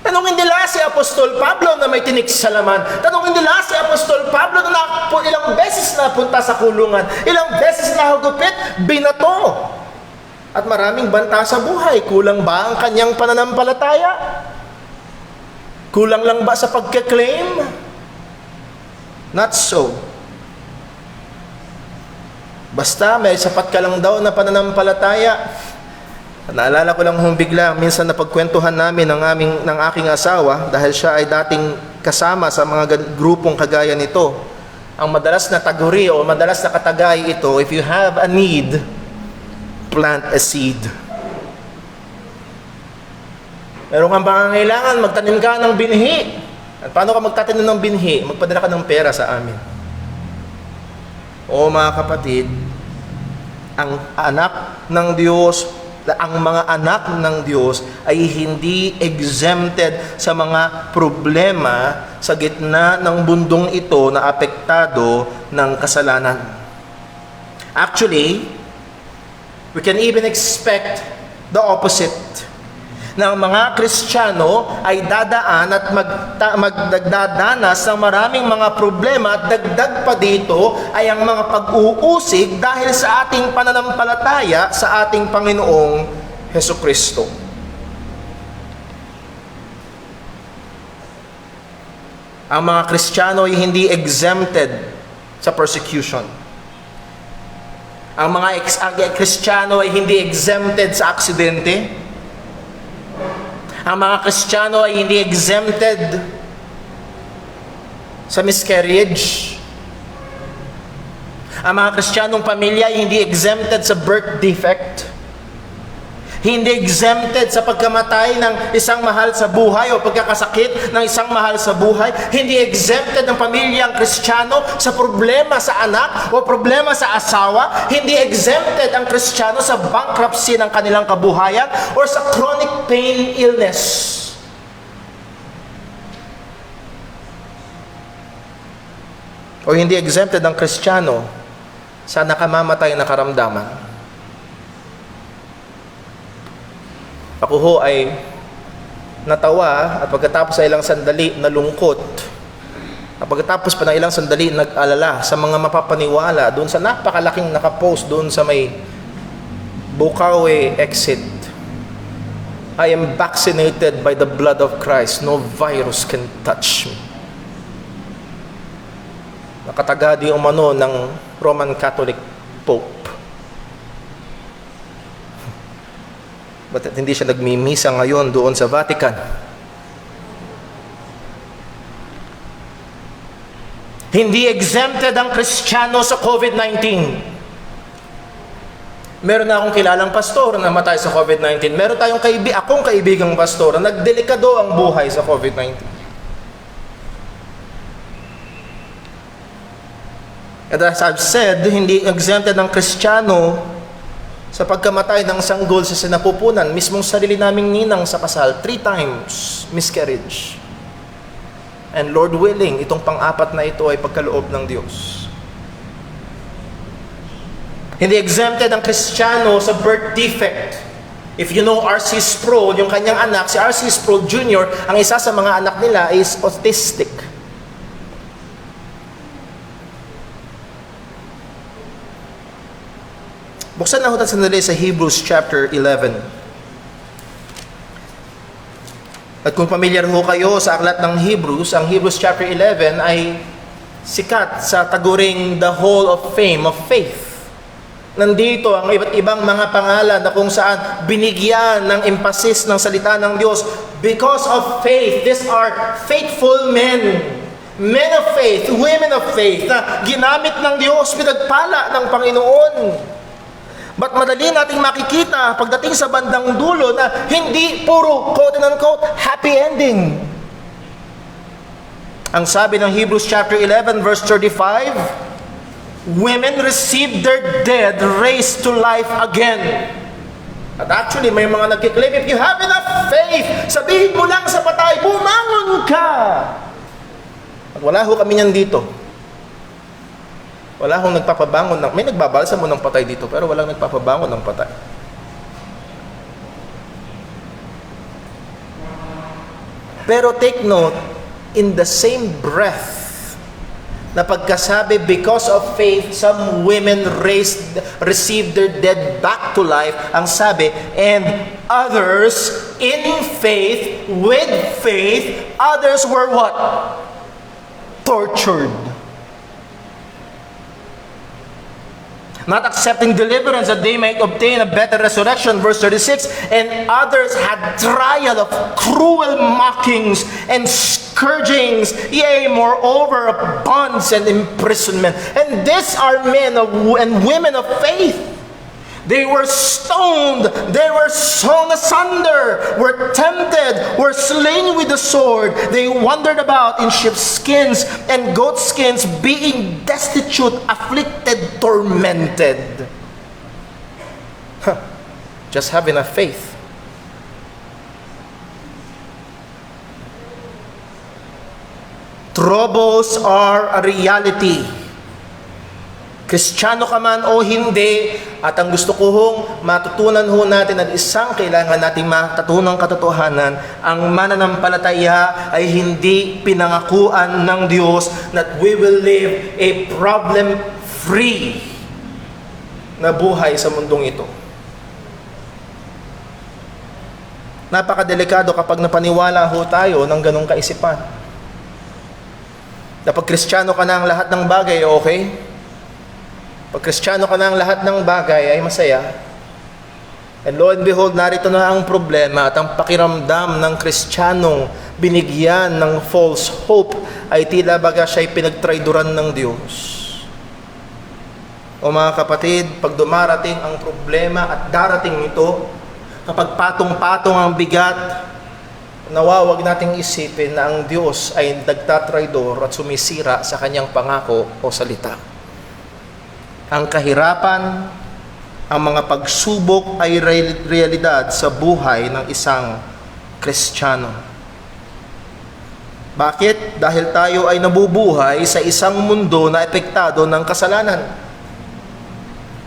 Tanungin nila si Apostol Pablo na may tinik sa laman. Tanungin nila si Apostol Pablo na ilang beses na punta sa kulungan, ilang beses na hugupit, binato. At maraming banta sa buhay. Kulang ba ang kanyang pananampalataya? Kulang lang ba sa pagka-claim? Not so. Basta may sapat ka lang daw na pananampalataya. Naalala ko lang bigla, minsan napagkwentuhan namin ng aking asawa dahil siya ay dating kasama sa mga grupong kagaya nito. Ang madalas na taguri o madalas na katagay ito, if you have a need, plant a seed. Meron kang pangangailangan, magtanim ka ng binhi. At paano ka magtatanim ng binhi? Magpadala ka ng pera sa amin. O mga kapatid, ang anak ng Diyos, ang mga anak ng Diyos ay hindi exempted sa mga problema sa gitna ng bundong ito na apektado ng kasalanan. Actually, we can even expect the opposite. Na ang mga Kristiyano ay dadaan at magdadanas ng maraming mga problema at dagdag pa dito ay ang mga pag-uusig dahil sa ating pananampalataya sa ating Panginoong Hesukristo. Ang mga Kristiyano ay hindi exempted sa persecution. Ang mga Kristiyano ay hindi exempted sa aksidente. Ang mga Kristiyano ay hindi exempted sa miscarriage. Ang mga Kristiyanong pamilya ay hindi exempted sa birth defect. Hindi exempted sa pagkamatay ng isang mahal sa buhay o pagkakasakit ng isang mahal sa buhay. Hindi exempted ng pamilyang Kristiyano sa problema sa anak o problema sa asawa. Hindi exempted ang Kristiyano sa bankruptcy ng kanilang kabuhayan or sa chronic pain illness. O hindi exempted ang Kristiyano sa nakamamatay na karamdaman. Ako ho ay natawa at pagkatapos ay ilang sandali nalungkot. At pagkatapos pa ng ilang sandali nag-alala sa mga mapapaniwala doon sa napakalaking nakapost doon sa may Bukawi exit. I am vaccinated by the blood of Christ. No virus can touch me. Nakatagadi umano ng Roman Catholic Pope. Ba't hindi siya nagmimisa ngayon doon sa Vatican? Hindi exempted ang Kristiyano sa COVID-19. Meron na akong kilalang pastor na namatay sa COVID-19. Meron tayong akong kaibigang pastor na nagdelikado ang buhay sa COVID-19. And as I've said, hindi exempted ang Kristiyano sa pagkamatay ng sanggol sa sinapupunan. Mismong sarili naming ninang sa kasal, 3 times miscarriage. And Lord willing, itong pang-apat na ito ay pagkaloob ng Diyos. Hindi exempted ang Kristiyano sa birth defect. If you know R.C. Sproul, yung kanyang anak, si R.C. Sproul Jr., ang isa sa mga anak nila is autistic. Buksan na natin sandali sa Hebrews chapter 11. At kung pamilyar ho kayo sa aklat ng Hebrews, ang Hebrews chapter 11 ay sikat sa taguring the hall of fame of faith. Nandito ang iba't ibang mga pangalan na kung saan binigyan ng emphasis ng salita ng Diyos. Because of faith, these are faithful men. Men of faith, women of faith, na ginamit ng Diyos, pinagpala ng Panginoon. But madali nating makikita pagdating sa bandang dulo na hindi puro quote-unquote happy ending. Ang sabi ng Hebrews chapter 11 verse 35, women received their dead raised to life again. At actually, may mga nagkiklaim, if you have enough faith, sabihin mo lang sa patay, bumangon ka! At wala ho kami niyan dito. Wala hong nagpapabangon ng, may nagbabalsa mo ng patay dito, pero walang nagpapabangon ng patay. Pero take note, in the same breath, na pagkasabi, because of faith, some women received their dead back to life. Ang sabi, and others in faith, with faith, others were what? Tortured. Not accepting deliverance that they might obtain a better resurrection. Verse 36, and others had trial of cruel mockings and scourgings, yea, moreover, of bonds and imprisonment. And these are men and women of faith. They were stoned, they were sawn asunder, were tempted, were slain with the sword. They wandered about in sheepskins and goatskins, being destitute, afflicted, tormented. Just having a faith. Troubles are a reality. Kristiyano ka man o hindi, at ang gusto ko hong matutunan ho natin at isang kailangan nating matutunang katotohanan, ang mananampalataya ay hindi pinangakuan ng Diyos that we will live a problem-free na buhay sa mundong ito. Napakadelikado kapag napaniwala ho tayo ng ganong kaisipan. Na pag Kristiyano ka na ang lahat ng bagay, okay? Pag Kristiyano ka na ang lahat ng bagay ay masaya. And lo and behold, narito na ang problema at ang pakiramdam ng Kristiyanong binigyan ng false hope ay tila baga siya'y pinagtraidoran ng Diyos. O mga kapatid, pag dumarating ang problema at darating ito, kapag patong-patong ang bigat, nawawag nating isipin na ang Diyos ay nagtatraidor at sumisira sa kanyang pangako o salita. Ang kahirapan, ang mga pagsubok ay realidad sa buhay ng isang Kristiyano. Bakit? Dahil tayo ay nabubuhay sa isang mundo na epektado ng kasalanan.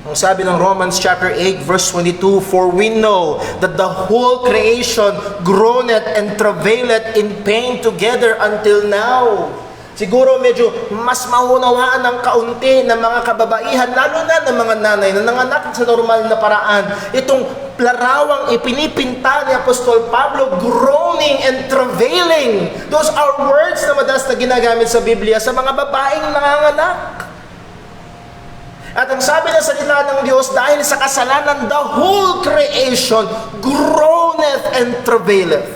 Ang sabi ng Romans chapter 8 verse 22, for we know that the whole creation groaneth and travaileth in pain together until now. Siguro medyo mas maunawaan ng kaunti ng mga kababaihan, lalo na ng mga nanay na nanganak sa normal na paraan. Itong larawang ipinipinta ni Apostol Pablo, groaning and travailing. Those are words na madalas na ginagamit sa Biblia sa mga babaeng nanganganak. At ang sabi ng salita ng Diyos, dahil sa kasalanan, the whole creation groaneth and travaileth.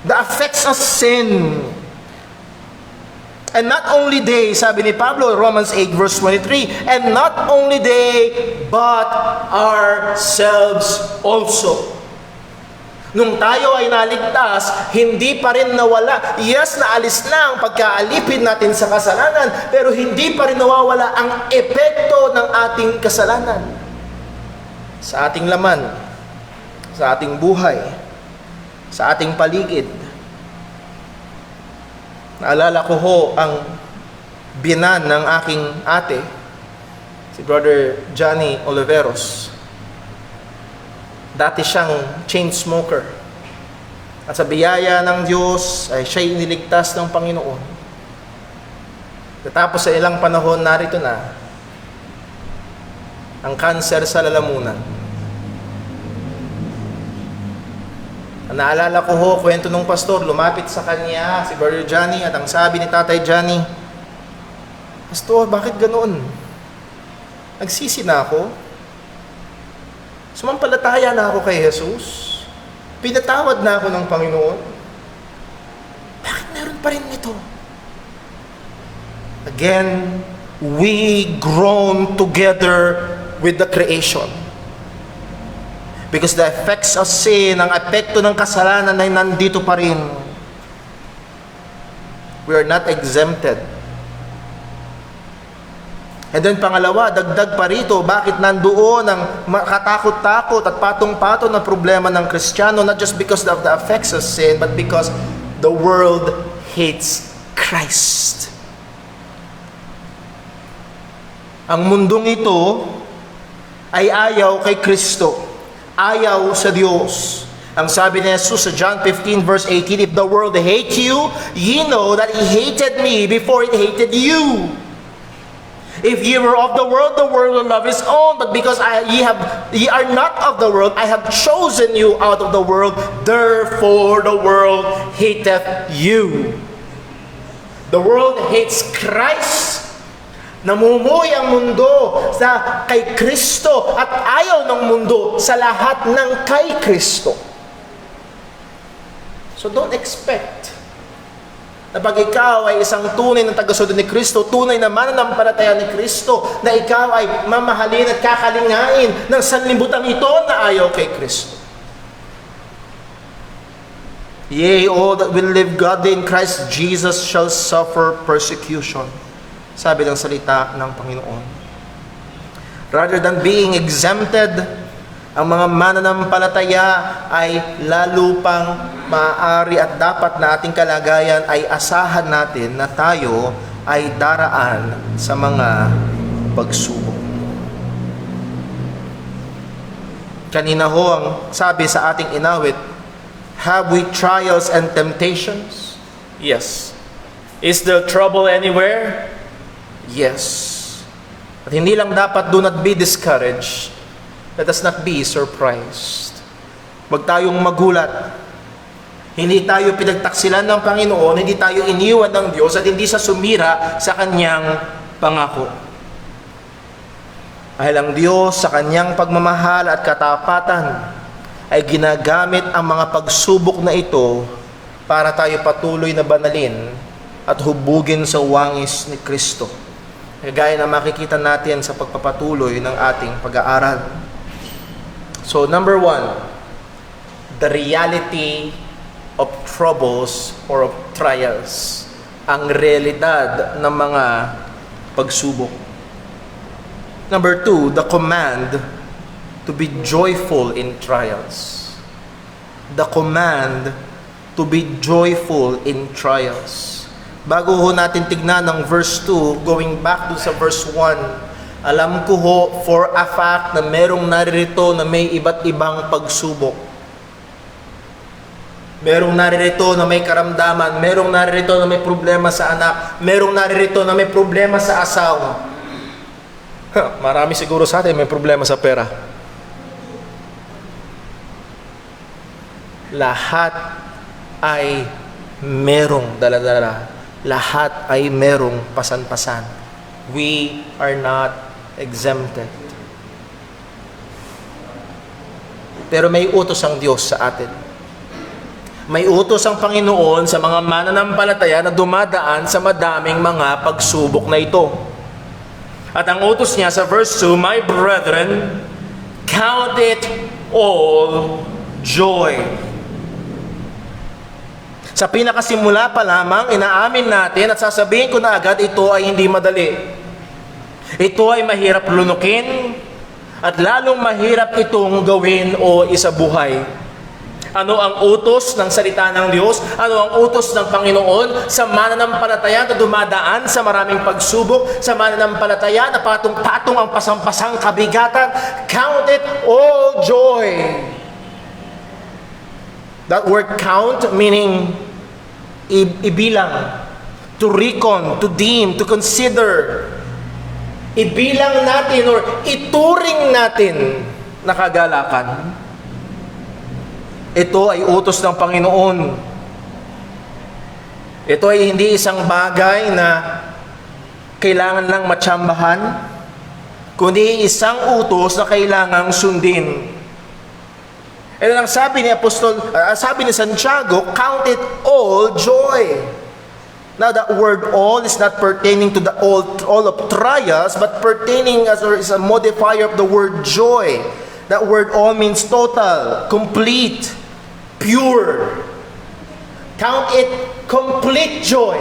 The effects of sin. And not only they, sabi ni Pablo, Romans 8 verse 23, and not only they, but ourselves also. Nung tayo ay naligtas, hindi pa rin nawala. Yes, naalis na ang pagkaalipin natin sa kasalanan, pero hindi pa rin nawawala ang epekto ng ating kasalanan sa ating laman, sa ating buhay, sa ating paligid. Naalala ko ho ang binan ng aking ate, si Brother Johnny Oliveros. Dati siyang chain smoker. At sa biyaya ng Diyos ay siya'y iniligtas ng Panginoon. Tapos sa ilang panahon, narito na ang kanser sa lalamunan. Naalala ko ho, kwento nung pastor, lumapit sa kanya si Brother Johnny at ang sabi ni Tatay Johnny, Pastor, bakit ganoon? Nagsisi na ako. Sumampalataya na ako kay Jesus. Pinatawad na ako ng Panginoon. Bakit meron pa rin ito? Again, we groan together with the creation. Because the effects of sin, ang epekto ng kasalanan ay nandito pa rin. We are not exempted. And then pangalawa, dagdag pa rito, bakit nandoon ang katakot-takot at patong-patong na problema ng Kristiyano, not just because of the effects of sin, but because the world hates Christ. Ang mundong ito ay ayaw kay Kristo, ayaw sa Diyos. Ang sabi ni Jesus sa John 15 verse 18, if the world hate you, ye know that He hated me before it hated you. If ye were of the world will love His own. But because ye are not of the world, I have chosen you out of the world. Therefore the world hateth you. The world hates Christ. Namumuhay ang mundo sa kay Kristo at ayaw ng mundo sa lahat ng kay Kristo. So don't expect na pag ikaw ay isang tunay na tagasunod ni Kristo, tunay na mananampalataya ni Kristo, na ikaw ay mamahalin at kakalingain ng sanlibutan ito na ayaw kay Kristo. Yea, all that will live godly in Christ Jesus shall suffer persecution. Sabi ng salita ng Panginoon. Rather than being exempted, ang mga mananampalataya ay lalo pang maaari at dapat na ating kalagayan ay asahan natin na tayo ay daraan sa mga pagsubok. Kanina ho ang sabi sa ating inawit, have we trials and temptations? Yes. Is there trouble anywhere? Yes. At hindi lang dapat do not be discouraged. Let us not be surprised. Huwag tayong magulat. Hindi tayo pinagtaksilan ng Panginoon, hindi tayo iniwan ng Diyos at hindi siya sumira sa kanyang pangako. Dahil ang Diyos sa kanyang pagmamahal at katapatan ay ginagamit ang mga pagsubok na ito para tayo patuloy na banalin at hubugin sa wangis ni Kristo. Gaya na makikita natin sa pagpapatuloy ng ating pag-aaral. So number 1, the reality of troubles or of trials. Ang realidad ng mga pagsubok. Number 2, the command to be joyful in trials. The command to be joyful in trials. Bago ho natin tignan ng verse 2, going back to sa verse 1, alam ko ho for a fact na merong naririto na may iba't ibang pagsubok. Merong naririto na may karamdaman, merong naririto na may problema sa anak, merong naririto na may problema sa asawa. Marami siguro sa atin may problema sa pera. Lahat ay merong dala-dala. Lahat ay merong pasan-pasan. We are not exempted. Pero may utos ang Diyos sa atin. May utos ang Panginoon sa mga mananampalataya na dumadaan sa madaming mga pagsubok na ito. At ang utos niya sa verse 2, my brethren, count it all joy. Sa pinakasimula pa lamang, inaamin natin at sasabihin ko na agad, ito ay hindi madali. Ito ay mahirap lunukin at lalong mahirap itong gawin o isabuhay. Ano ang utos ng salita ng Diyos? Ano ang utos ng Panginoon sa mananampalataya na dumadaan sa maraming pagsubok, sa mananampalataya na patong-patong ang pasampasang kabigatan? Count it all joy. That word count meaning ibilang, to reckon, to deem, to consider. Ibilang natin or ituring natin na kagalakan. Ito ay utos ng Panginoon. Ito ay hindi isang bagay na kailangan lang matsambahan, kundi isang utos na kailangang sundin. Ito lang sabi ni Santiago, count it all joy. Now, that word all is not pertaining to the all of trials, but pertaining as or is a modifier of the word joy. That word all means total, complete, pure. Count it complete joy.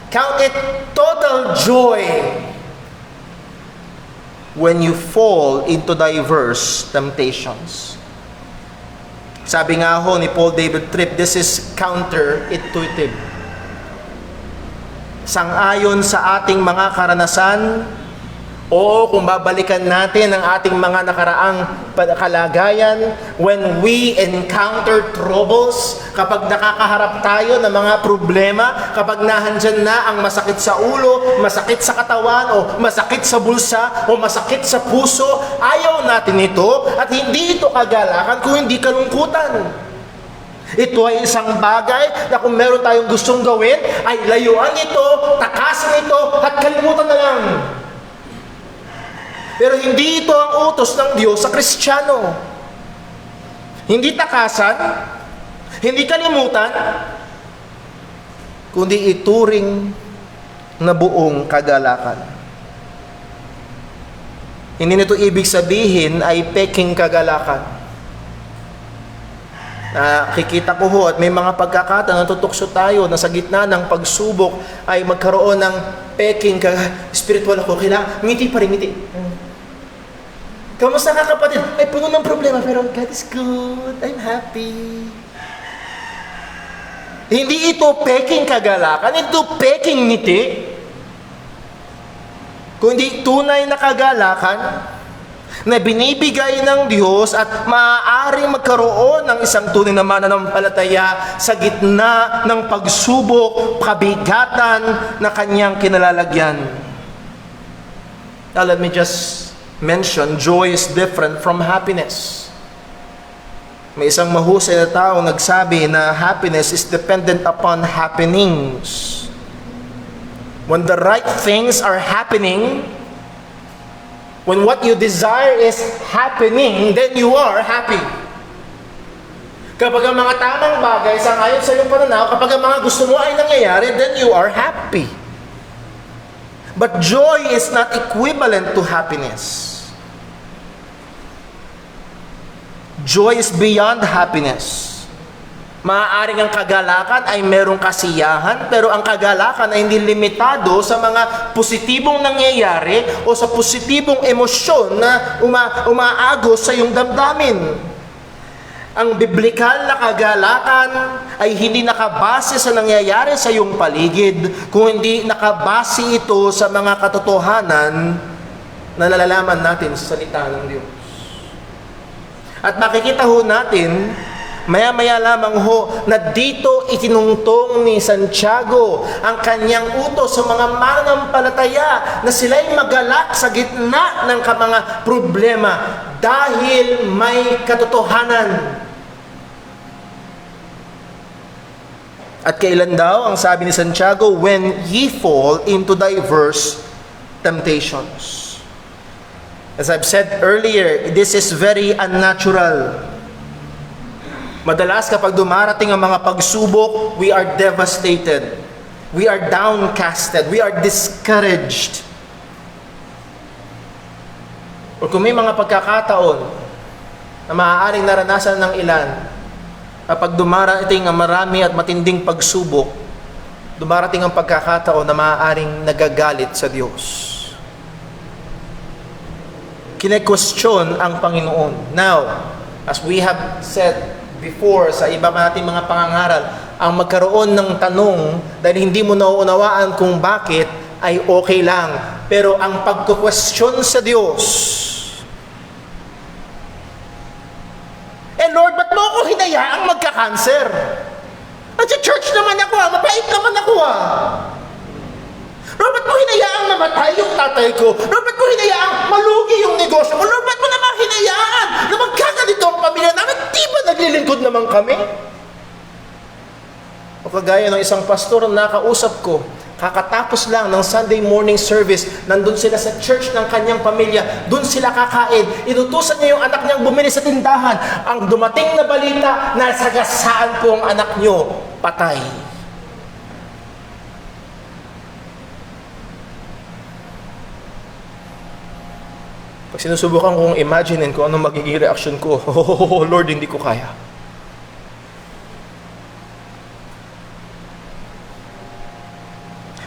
Count it total joy when you fall into diverse temptations. Sabi nga ho ni Paul David Tripp, this is counterintuitive. Sang-ayon sa ating mga karanasan, o kung babalikan natin ang ating mga nakaraang kalagayan, when we encounter troubles, kapag nakakaharap tayo ng mga problema, kapag nahandyan na ang masakit sa ulo, masakit sa katawan, o masakit sa bulsa, o masakit sa puso, ayaw natin ito, at hindi ito kagalakan kung hindi kalungkutan. Ito ay isang bagay na kung meron tayong gustong gawin, ay layuan ito, takasan ito, at kalimutan na lang. Pero hindi ito ang utos ng Diyos sa Kristiyano. Hindi takasan, hindi kalimutan, kundi ituring na buong kagalakan. Hindi nito ibig sabihin ay peking kagalakan. Nakikita ko ho at may mga pagkakataon natutukso tayo na sa gitna ng pagsubok ay magkaroon ng peking spiritual ako. Kailangan, ngiti pa rin, ngiti. Kamusta ka kapatid? Ay puno ng problema pero God is good. I'm happy. Hindi ito peking kagalakan, ito peking ngiti. Kundi tunay na kagalakan na binibigay ng Diyos at maaaring magkaroon ng isang tunay na mananampalataya sa gitna ng pagsubok, kabigatan na kanyang kinalalagyan. Now let me just mention, joy is different from happiness. May isang mahusay na tao nagsabi na happiness is dependent upon happenings. When the right things are happening, when what you desire is happening, then you are happy. Kapag ang mga tamang bagay sang-ayon sa iyong pananaw, kapag ang mga gusto mo ay nangyayari, then you are happy. But joy is not equivalent to happiness. Joy is beyond happiness. Maaaring ang kagalakan ay merong kasiyahan, pero ang kagalakan ay hindi limitado sa mga positibong nangyayari o sa positibong emosyon na umaagos sa iyong damdamin. Ang biblikal na kagalakan ay hindi nakabase sa nangyayari sa iyong paligid, kung hindi nakabase ito sa mga katotohanan na nalalaman natin sa salita ng Diyos. At makikita ho natin, maya-maya lamang ho, na dito itinungtong ni Santiago ang kanyang utos sa mga mananampalataya na sila'y magalak sa gitna ng mga problema dahil may katotohanan. At kailan daw, ang sabi ni Santiago, when ye fall into diverse temptations. As I've said earlier, this is very unnatural. Madalas kapag dumarating ang mga pagsubok, we are devastated. We are downcasted. We are discouraged. O kung may mga pagkakataon na maaaring naranasan ng ilan, kapag dumarating ang marami at matinding pagsubok, dumarating ang pagkakataon na maaaring nagagalit sa Diyos. Kine-question ang Panginoon. Now, as we have said before sa iba nating mga pangangaral, ang magkaroon ng tanong dahil hindi mo nauunawaan kung bakit ay okay lang. Pero ang pagko-question sa Diyos, Lord, ba't mo ako hinayaang magka-cancer? At sa church naman ako, mabait naman ako Lord, ba't mo hinayaang namatay yung tatay ko? Lord, ba't mo hinayaang malugi yung negosyo ko? Lord, ba't mo naman hinayaan na magkaganito ang pamilya namin? Di ba naglilingkod naman kami? O kagaya ng isang pastor na nakausap ko, kakatapos lang ng Sunday morning service, nandun sila sa church ng kanyang pamilya, dun sila kakain, inutusan niya yung anak niyang bumili sa tindahan. Ang dumating na balita, nasagasaan po ang anak niyo, patay. Pag sinusubukan kong imaginein kung ano magiging reaction ko, oh Lord, hindi ko kaya.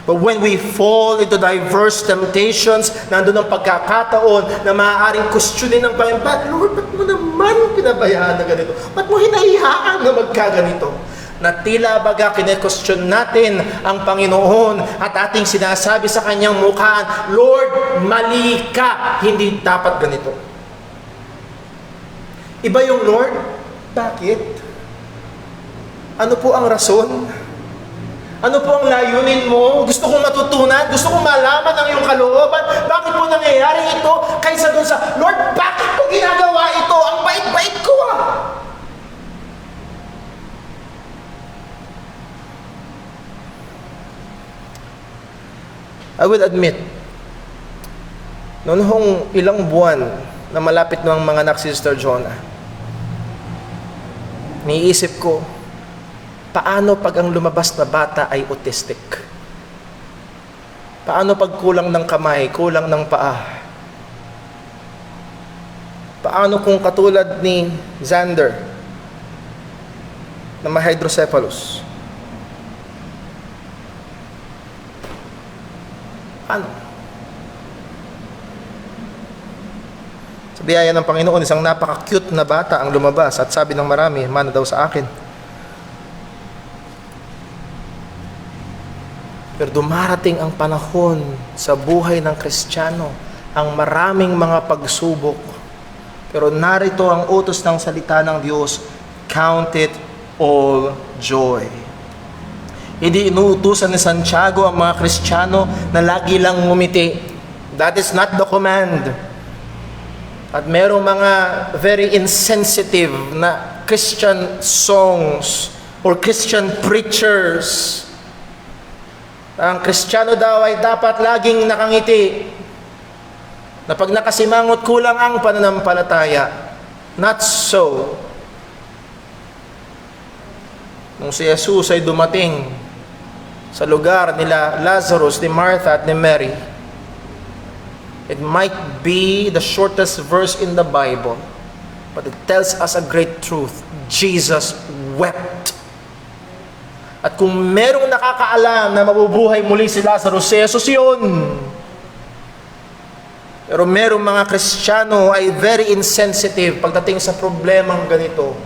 But when we fall into diverse temptations, nandun ang pagkakataon na maaaring questionin ng Panginoon, Lord, ba't mo naman pinabayaan na ganito? Ba't mo hinahayaan na magkaganito? Na tila baga kine-question natin ang Panginoon at ating sinasabi sa kanyang mukhaan, Lord, mali ka, hindi dapat ganito. Iba yung Lord? Bakit? Ano po ang rason? Ano po ang layunin mo? Gusto kong matutunan? Gusto kong malaman ang iyong kalooban? Bakit po nangyayari ito? Kaysa doon sa, Lord, bakit po ginagawa ito? Ang bait-bait ko ah! I will admit, noong ilang buwan na malapit ng mga anak si Sister Jonah, niisip ko, paano pag ang lumabas na bata ay autistic? Paano pag kulang ng kamay, kulang ng paa? Paano kung katulad ni Xander na may hydrocephalus? Paano? Sa biyaya ng Panginoon, isang napaka-cute na bata ang lumabas at sabi ng marami, mana daw sa akin. Pero dumarating ang panahon sa buhay ng Kristiyano, ang maraming mga pagsubok. Pero narito ang utos ng salita ng Diyos, count it all joy. Hindi inuutusan ni Santiago ang mga Kristiyano na lagi lang ngumiti. That is not the command. At merong mga very insensitive na Christian songs or Christian preachers. Ang Kristiyano daw ay dapat laging nakangiti. Na pag nakasimangot, kulang ang pananampalataya. Not so. Nung si Jesus ay dumating sa lugar nila Lazarus, ni Martha at ni Mary, it might be the shortest verse in the Bible, but it tells us a great truth. Jesus wept. At kung merong nakakaalam na mabubuhay muli si Lazarus, si Jesus yun. Pero merong mga Kristiyano ay very insensitive pagdating sa problemang ganito.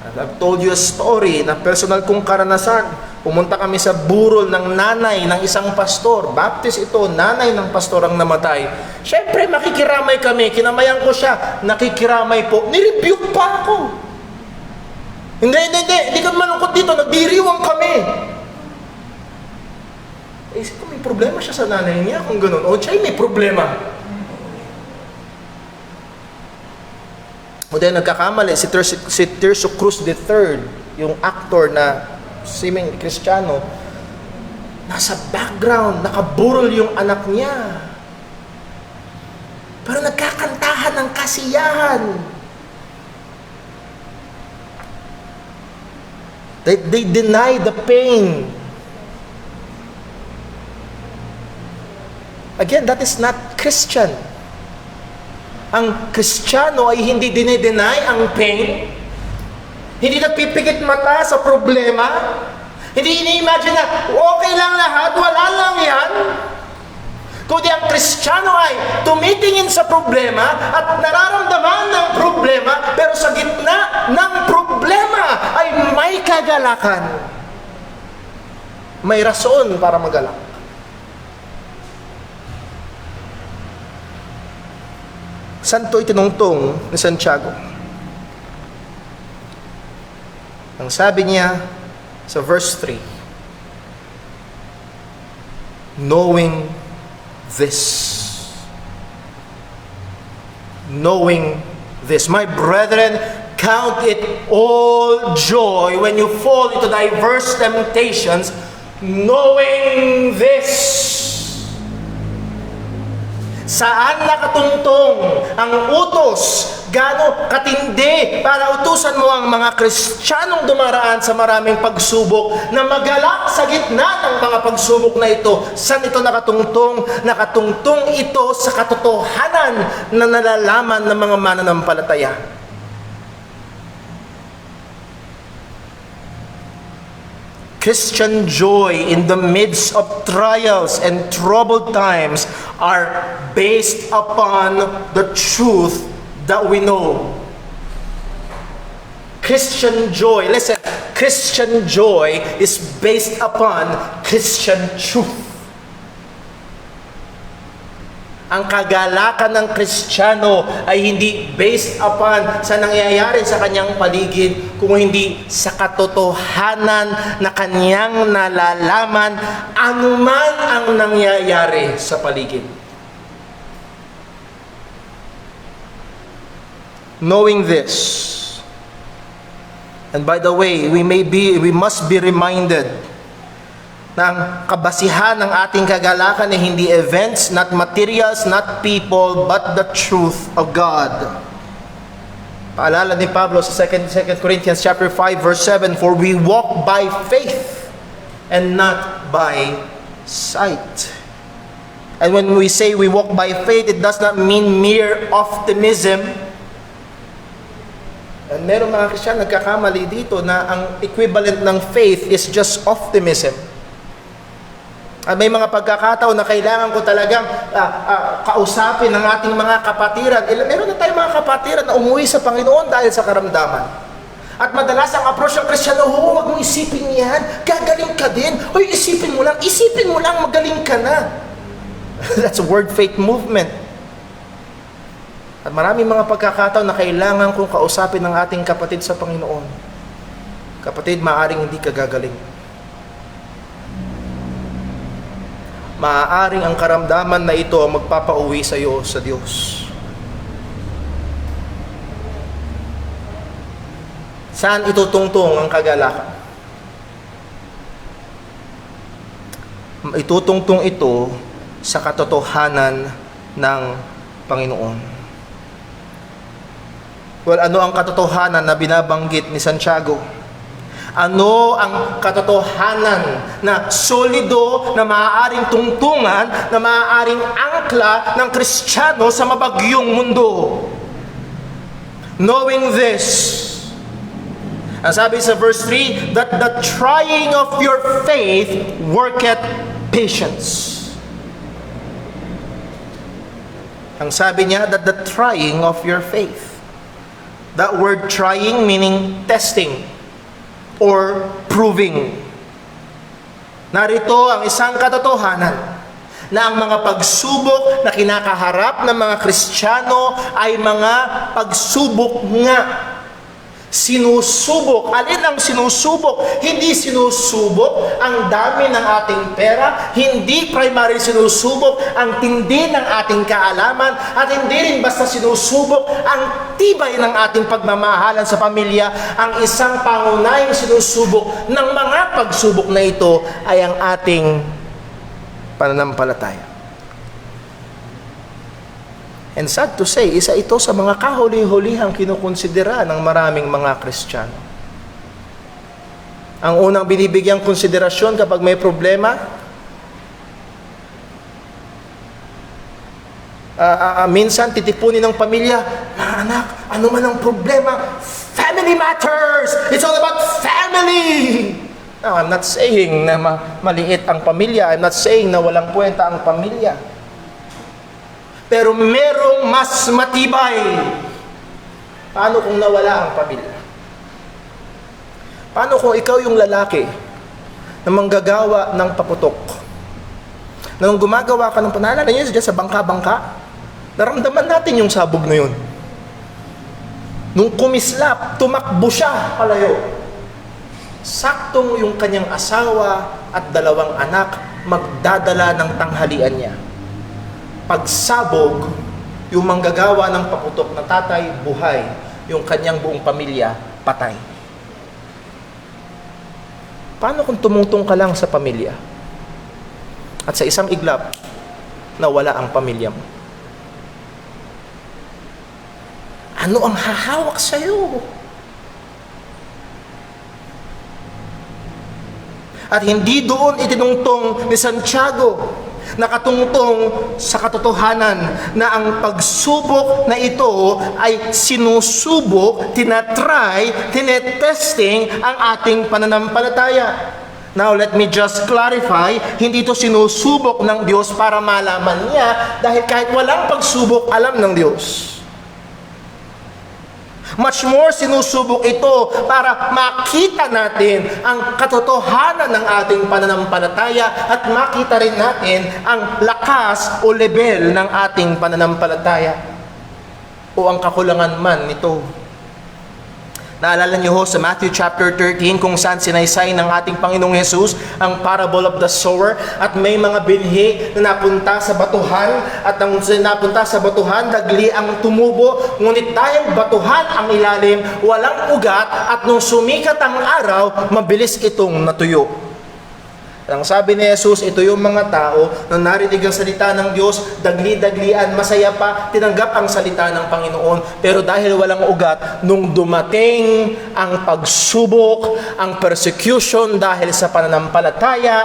I've told you a story na personal kong karanasan. Pumunta kami sa burol ng nanay ng isang pastor. Baptist ito, nanay ng pastor ang namatay. Siyempre, makikiramay kami. Kinamayan ko siya. Nakikiramay po. Nirebuke pa ako. Hindi ka malungkot dito. Nagdiriwang kami. Isip ko, may problema siya sa nanay niya kung ganun. O, siya may problema. O dahil nagkakamali, si Tirso Cruz III, yung actor na siming Kristiyano, nasa background, nakaburol yung anak niya. Pero nagkakantahan ng kasiyahan. They deny the pain. Again, that is not Christian. Ang Kristiyano ay hindi dinideny ang pain. Hindi nagpipikit mata sa problema. Hindi ini-imagine na okay lang lahat, wala lang yan. Kundi ang Kristiyano ay tumitingin sa problema at nararamdaman ng problema, pero sa gitna ng problema ay may kagalakan. May rason para magalak. Santo itinungtong ni Santiago. Ang sabi niya sa verse 3, knowing this, my brethren, count it all joy when you fall into diverse temptations, knowing this. Saan nakatungtong ang utos? Gaano katindi para utusan Utusan mo ang mga Kristiyanong dumaraan sa maraming pagsubok na magalak sa gitna ng mga pagsubok na ito. Saan ito nakatungtong? Nakatungtong ito sa katotohanan na nalalaman ng mga mananampalataya. Christian joy in the midst of trials and troubled times are based upon the truth that we know. Christian joy, listen, Christian joy is based upon Christian truth. Ang kagalakan ng Kristiyano ay hindi based upon sa nangyayari sa kanyang paligid, kung hindi sa katotohanan na kanyang nalalaman anuman ang nangyayari sa paligid. Knowing this, and by the way, we must be reminded na ang kabasihan ng ating kagalakan ay hindi events, not materials, not people, but the truth of God. Paalala ni Pablo sa 2 Corinthians chapter 5 verse 7, "For we walk by faith and not by sight." And when we say we walk by faith, it does not mean mere optimism. And meron mga Kristiyano nagkakamali dito na ang equivalent ng faith is just optimism. At may mga pagkakataon na kailangan ko talagang kausapin ng ating mga kapatiran. Meron na tayong mga kapatiran na umuwi sa Panginoon dahil sa karamdaman. At madalas ang approach ng Kristiyano, huwag mong isipin yan, gagaling ka din. Hoy, isipin mo lang, magaling ka na. That's a word faith movement. At maraming mga pagkakataon na kailangan kong kausapin ng ating kapatid sa Panginoon. Kapatid, maaaring hindi ka gagaling. Maaaring ang karamdaman na ito ang magpapauwi sa iyo sa Diyos. Saan itutungtong ang kagalakan? Itutungtong ito sa katotohanan ng Panginoon. Well, ano ang katotohanan na binabanggit ni Santiago? Ano ang katotohanan na solido, na maaaring tungtungan, na maaaring angkla ng Kristiyano sa mabagyong mundo? Knowing this, ang sabi sa verse 3, that the trying of your faith worketh patience. Ang sabi niya, that the trying of your faith. That word trying meaning testing or proving. Narito ang isang katotohanan na ang mga pagsubok na kinakaharap ng mga Kristiyano ay mga pagsubok nga. Sinusubok. Alin ang sinusubok? Hindi sinusubok ang dami ng ating pera, hindi primary sinusubok ang tindi ng ating kaalaman, at hindi rin basta sinusubok ang tibay ng ating pagmamahalan sa pamilya. Ang isang pangunahing sinusubok ng mga pagsubok na ito ay ang ating pananampalataya. And sad to say, isa ito sa mga kahuli-hulihang kinukonsidera ng maraming mga Kristiyano. Ang unang binibigyang konsiderasyon kapag may problema, minsan titipunin ng pamilya, anak, ano man ang problema, family matters! It's all about family! Now, I'm not saying na maliit ang pamilya. I'm not saying na walang kwenta ang pamilya. Pero merong mas matibay. Paano kung nawala ang pamilya? Paano kung ikaw yung lalaki na manggagawa ng paputok? Na nung gumagawa ka ng panalala niyo dyan sa bangka-bangka, naramdaman natin yung sabog na yun. Nung kumislap, tumakbo siya palayo. Saktong yung kanyang asawa at 2 anak magdadala ng tanghalian niya. Pagsabog, yung manggagawa ng paputok na tatay, buhay. Yung kanyang buong pamilya, patay. Paano kung tumungtong ka lang sa pamilya? At sa isang iglap, nawala ang pamilya mo? Ano ang hahawak sa'yo? At hindi doon itinungtong ni Santiago, nakatungtong sa katotohanan na ang pagsubok na ito ay sinusubok, tinatry, tinetesting ang ating pananampalataya. Now, let me just clarify, hindi ito sinusubok ng Diyos para malaman niya dahil kahit walang pagsubok, alam ng Diyos. Much more, sinusubok ito para makita natin ang katotohanan ng ating pananampalataya at makita rin natin ang lakas o level ng ating pananampalataya o ang kakulangan man nito. Naalala niyo ho sa Matthew chapter 13 kung saan sinaysay ng ating Panginoong Hesus ang parable of the sower at may mga binhi na napunta sa batuhan at ang napunta sa batuhan, dagli ang tumubo, ngunit dahil batuhan ang ilalim, walang ugat at nung sumikat ang araw, mabilis itong natuyo. Ang sabi ni Jesus, ito yung mga tao na narinig ang salita ng Diyos, dagli-daglian, masaya pa, tinanggap ang salita ng Panginoon. Pero dahil walang ugat, nung dumating ang pagsubok, ang persecution dahil sa pananampalataya,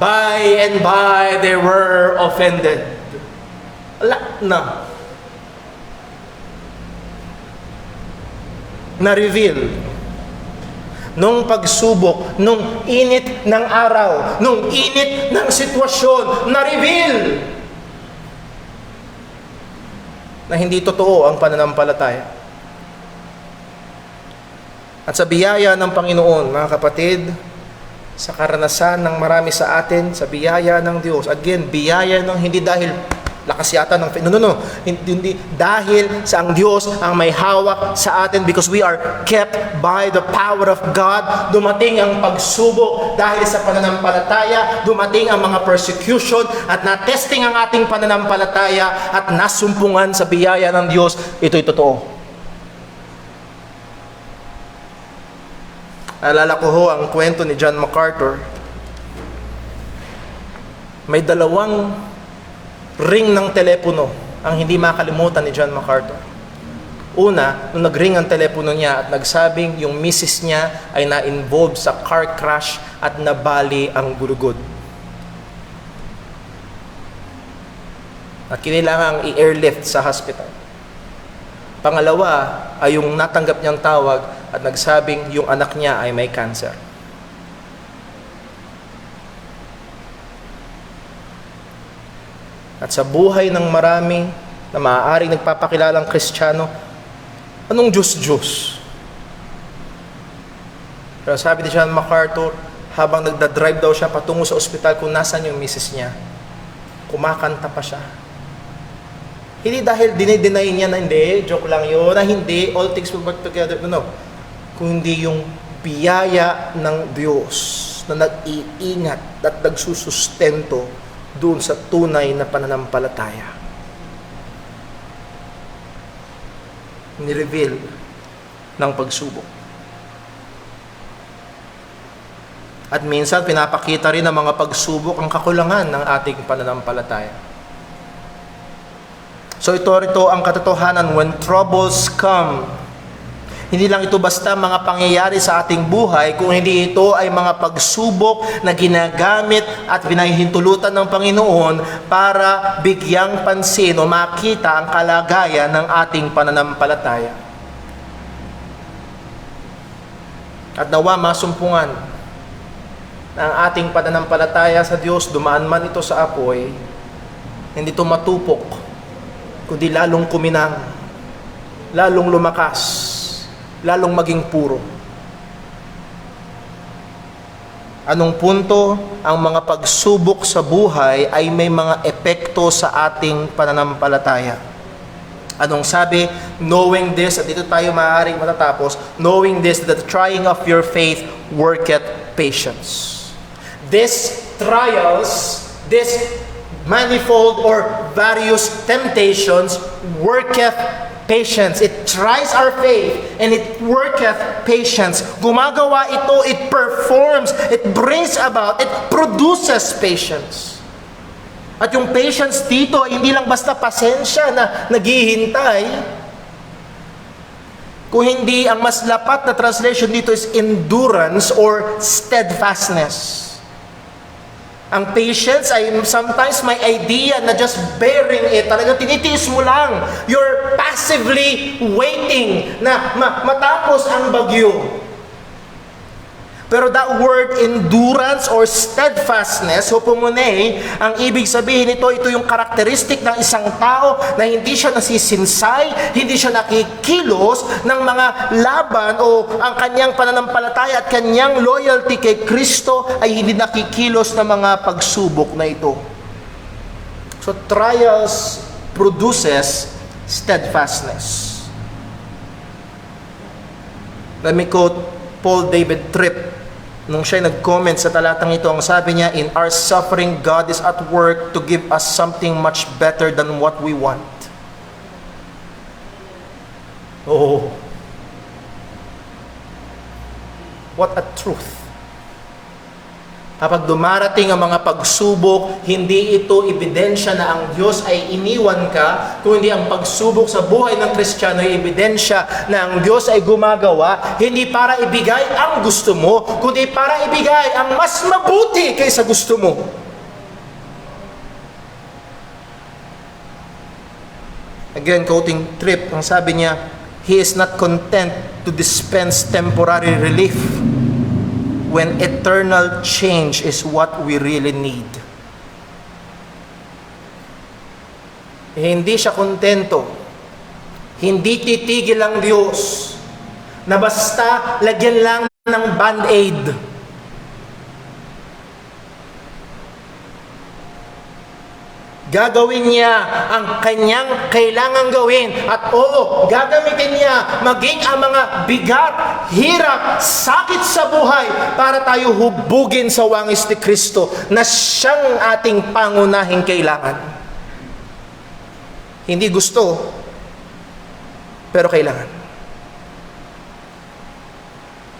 by and by they were offended. Wala na. Na-reveal. Nung pagsubok, nung init ng araw, nung init ng sitwasyon, na-reveal na hindi totoo ang pananampalataya. At sa biyaya ng Panginoon, mga kapatid, sa karanasan ng marami sa atin, sa biyaya ng Diyos, again, biyaya ng hindi dahil lakas yata ng hindi dahil sa ang Diyos ang may hawak sa atin because we are kept by the power of God. Dumating ang pagsubok dahil sa pananampalataya, dumating ang mga persecution at na-testing ang ating pananampalataya at nasumpungan sa biyaya ng Diyos. Ito'y totoo. Alala ko ho ang kwento ni John MacArthur. May dalawang ring ng telepono ang hindi makalimutan ni John MacArthur. Una, nung nag-ring ang telepono niya at nagsabing yung misis niya ay na-involved sa car crash at nabali ang gulugod. At kailangang i-airlift sa hospital. Pangalawa ay yung natanggap niyang tawag at nagsabing yung anak niya ay may cancer. At sa buhay ng marami na maaaring nagpapakilalang Kristiyano, anong Diyos-Diyos? Pero sabi ni John MacArthur, habang nagdadrive daw siya patungo sa ospital kung nasan yung misis niya, kumakanta pa siya. Hindi dahil dinideny niya na hindi, joke lang yun, na hindi, all things will work together. No. Kung hindi yung biyaya ng Diyos na nag-iingat at nagsusustento doon sa tunay na pananampalataya. Nireveal ng pagsubok. At minsan, pinapakita rin ng mga pagsubok ang kakulangan ng ating pananampalataya. So ito ang katotohanan when troubles come. Hindi lang ito basta mga pangyayari sa ating buhay, kung hindi ito ay mga pagsubok na ginagamit at pinahihintulutan ng Panginoon para bigyang pansin o makita ang kalagayan ng ating pananampalataya. At nawa masumpungan na ang ating pananampalataya sa Diyos, dumaan man ito sa apoy, hindi ito matupok, kundi lalong kuminang, lalong lumakas, lalong maging puro. Anong punto? Ang mga pagsubok sa buhay ay may mga epekto sa ating pananampalataya. Anong sabi? Knowing this, at dito tayo maaaring matatapos, knowing this, that the trying of your faith worketh patience. These trials, this manifold or various temptations worketh patience. It tries our faith and it worketh patience. Gumagawa ito, it performs, it brings about, it produces patience. At yung patience dito, hindi lang basta pasensya na naghihintay. Kung hindi, ang mas lapat na translation dito is endurance or steadfastness. Ang patience ay sometimes may idea na just bearing it. Talagang tinitiis mo lang. You're passively waiting na matapos ang bagyo. Pero that word endurance or steadfastness, hupomone, ang ibig sabihin nito, ito yung karakteristik ng isang tao na hindi siya nasisinsay, hindi siya nakikilos ng mga laban o ang kanyang pananampalataya at kanyang loyalty kay Kristo ay hindi nakikilos ng mga pagsubok na ito. So trials produces steadfastness. Let me quote Paul David Tripp. Nung siya nag-comment sa talatang ito, ang sabi niya, in our suffering, God is at work to give us something much better than what we want. Oh. What a truth. Kapag dumarating ang mga pagsubok, hindi ito ebidensya na ang Diyos ay iniwan ka, kundi ang pagsubok sa buhay ng Kristiyano ay ebidensya na ang Diyos ay gumagawa, hindi para ibigay ang gusto mo, kundi para ibigay ang mas mabuti kaysa gusto mo. Again, quoting Tripp, ang sabi niya, He is not content to dispense temporary relief when eternal change is what we really need. Hindi siya kontento. Hindi titigil ang Diyos na basta lagyan lang ng band-aid. Gagawin niya ang kanyang kailangang gawin. At oo, gagamitin niya maging ang mga bigat, hirap, sakit sa buhay para tayo hubugin sa wangis ni Kristo na siyang ating pangunahing kailangan. Hindi gusto, pero kailangan.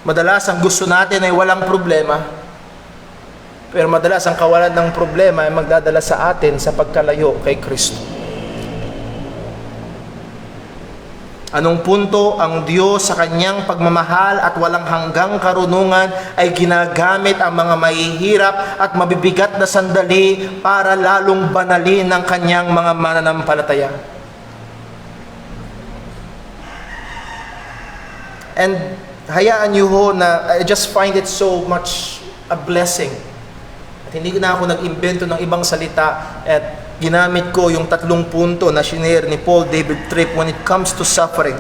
Madalas ang gusto natin ay walang problema. Pero madalas ang kawalan ng problema ay magdadala sa atin sa pagkalayo kay Kristo. Anong punto ang Diyos sa kanyang pagmamahal at walang hanggang karunungan ay ginagamit ang mga mahihirap at mabibigat na sandali para lalong banalin ang kanyang mga mananampalataya. And hayaan niyo ho na I just find it so much a blessing. Hindi na ako nag-imbento ng ibang salita at ginamit ko yung 3 punto na shinare ni Paul David Tripp when it comes to suffering.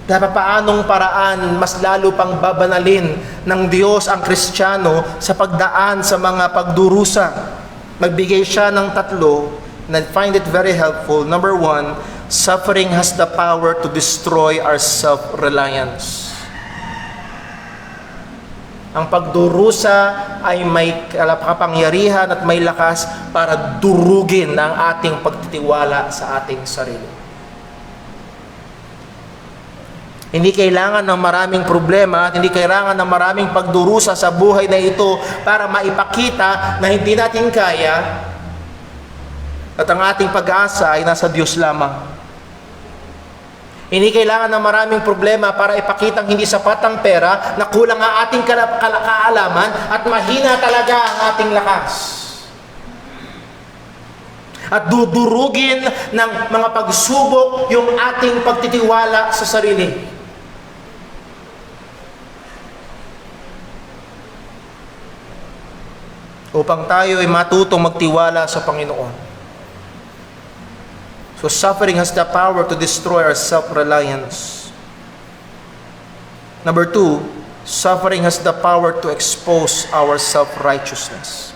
Dapat paanong paraan mas lalo pang babanalin ng Diyos ang Kristiyano sa pagdaan sa mga pagdurusa. Magbigay siya ng 3 and I find it very helpful. Number 1, suffering has the power to destroy our self-reliance. Ang pagdurusa ay may kapangyarihan at may lakas para durugin ang ating pagtitiwala sa ating sarili. Hindi kailangan ng maraming problema at hindi kailangan ng maraming pagdurusa sa buhay na ito para maipakita na hindi natin kaya at ang ating pag-asa ay nasa Diyos lamang. Hindi kailangan ng maraming problema para ipakitang hindi sapat ang pera, na kulang ang ating kaalaman at mahina talaga ang ating lakas. At dudurugin ng mga pagsubok yung ating pagtitiwala sa sarili. Upang tayo ay matutong magtiwala sa Panginoon. So suffering has the power to destroy our self-reliance. Number 2, suffering has the power to expose our self-righteousness.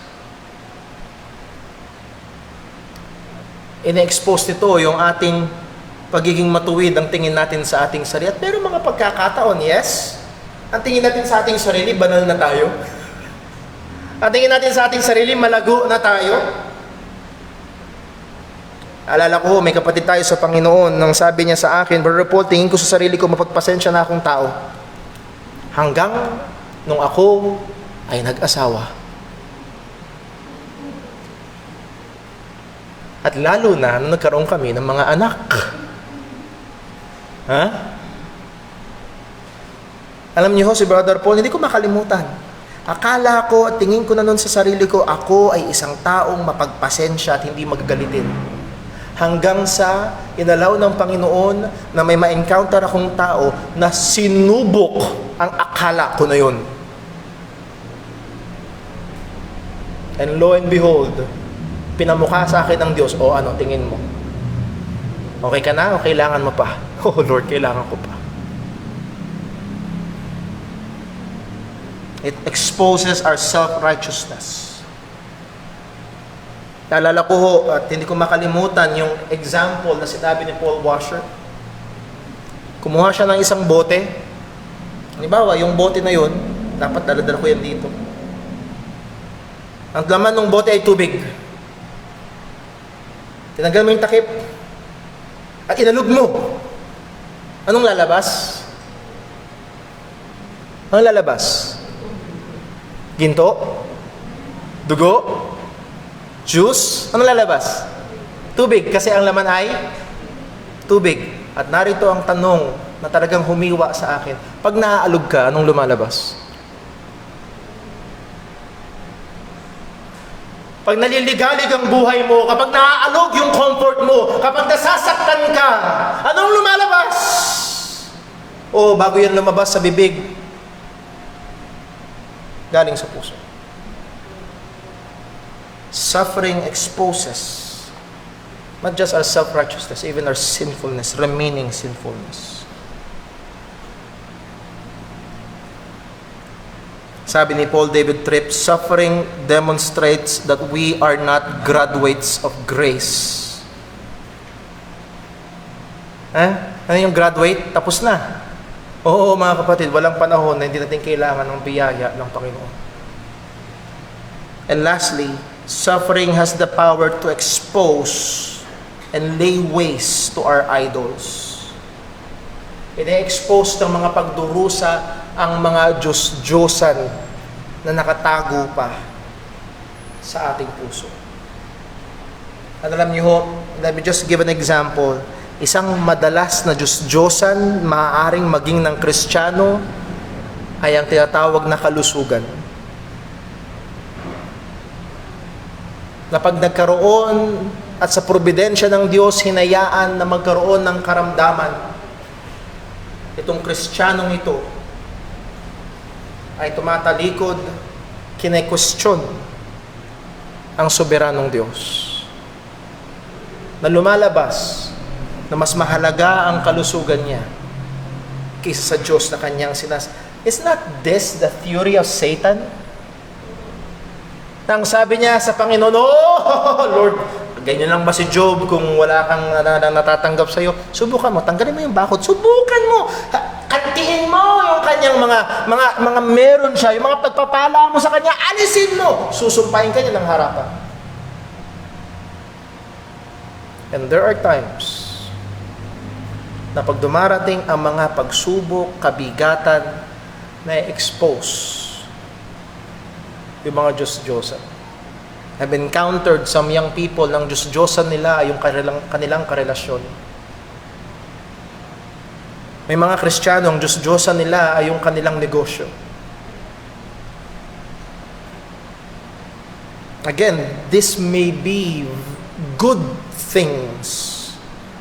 Ina-expose nito yung ating pagiging matuwid ang tingin natin sa ating sarili. At meron mga pagkakataon, yes, ang tingin natin sa ating sarili, banal na tayo. Ang tingin natin sa ating sarili, malago na tayo. Alala ko, may kapatid tayo sa Panginoon nang sabi niya sa akin, Brother Paul, tingin ko sa sarili ko mapagpasensya na akong tao. Hanggang nung ako ay nag-asawa. At lalo na nung nagkaroon kami ng mga anak. Ha? Alam niyo ho, si Brother Paul, hindi ko makalimutan. Akala ko at tingin ko na noon sa sarili ko, ako ay isang taong mapagpasensya at hindi magagalitin. Hanggang sa inalaw ng Panginoon na may ma-encounter akong tao na sinubok ang akala ko na yun. And lo and behold, pinamukha sa akin ng Diyos, o ano, tingin mo? Okay ka na o kailangan mo pa? Oh Lord, kailangan ko pa. It exposes our self-righteousness. Naalala ko ho, at hindi ko makalimutan yung example na sinabi ni Paul Washer. Kumuha siya ng isang bote. Halimbawa, yung bote na yun, dapat daladala ko yan dito. Ang laman ng bote ay tubig. Tinanggal mo yung takip at inalog mo. Anong lalabas? Anong lalabas? Ginto? Dugo? Juice? Ano lalabas? Tubig, kasi ang laman ay tubig. At narito ang tanong na talagang humiwa sa akin. Pag naaalog ka, anong lumalabas? Pag naliligalig ang buhay mo, kapag naaalog yung comfort mo, kapag nasasaktan ka, anong lumalabas? O bago yan lumabas sa bibig, galing sa puso. Suffering exposes not just our self-righteousness, even our sinfulness, remaining sinfulness. Sabi ni Paul David Tripp, suffering demonstrates that we are not graduates of grace. Ano yung graduate? Tapos na. Oo, mga kapatid, walang panahon na hindi natin kailangan ng biyaya ng Panginoon. And lastly, suffering has the power to expose and lay waste to our idols. Ine-expose ng mga pagdurusa ang mga Diyos-Diyosan na nakatago pa sa ating puso. At alam niyo, let me just give an example. Isang madalas na Diyos-Diyosan, maaaring maging ng Kristiyano, ay ang tinatawag na kalusugan. Na pag nagkaroon at sa probidensya ng Diyos, hinayaan na magkaroon ng karamdaman, itong Kristiyanong ito ay tumatalikod, kine-question ang soberanong Diyos. Na lumalabas na mas mahalaga ang kalusugan niya kaysa sa Diyos na kanyang Is not this the theory of Satan? Nang sabi niya sa Panginoon, oh Lord, ganyan lang ba si Job kung wala kang natatanggap sa iyo? Subukan mo, tanggalin mo yung bakod, subukan mo, kantiin mo yung kanyang mga meron siya, yung mga pagpapala mo sa kanya, alisin mo, susumpahin ka niya ng harapan. And there are times na pag dumarating ang mga pagsubok, kabigatan, na expose yung mga Diyos-Diyosan. I've encountered some young people ng Diyos-Diyosan nila ay yung kanilang karelasyon. May mga Kristiyano ang Diyos-Diyosan nila ay yung kanilang negosyo. Again, this may be good things,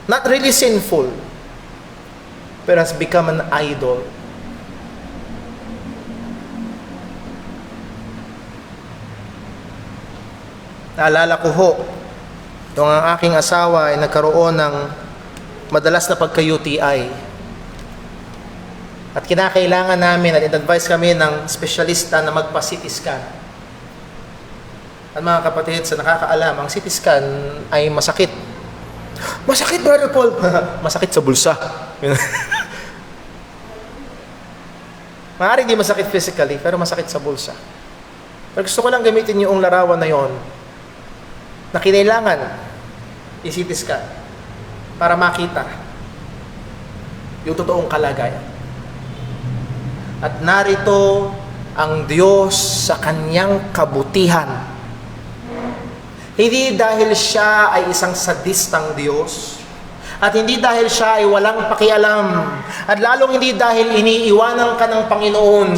not really sinful, but has become an idol. Naalala ko ho, nung ang aking asawa ay nagkaroon ng madalas na pagka-UTI. At kinakailangan namin at in-advise kami ng espesyalista na magpa-CT scan. At mga kapatid, sa nakakaalam, ang CT scan ay masakit. Masakit, Brother Paul! Masakit sa bulsa. Maaaring di masakit physically, pero masakit sa bulsa. Pero gusto ko lang gamitin yung larawan na yon na kinailangan i-CT scan para makita yung totoong kalagayan. At narito ang Diyos sa kanyang kabutihan. Hindi dahil siya ay isang sadistang Diyos, at hindi dahil siya ay walang pakialam, at lalong hindi dahil iniiwanan ka ng Panginoon,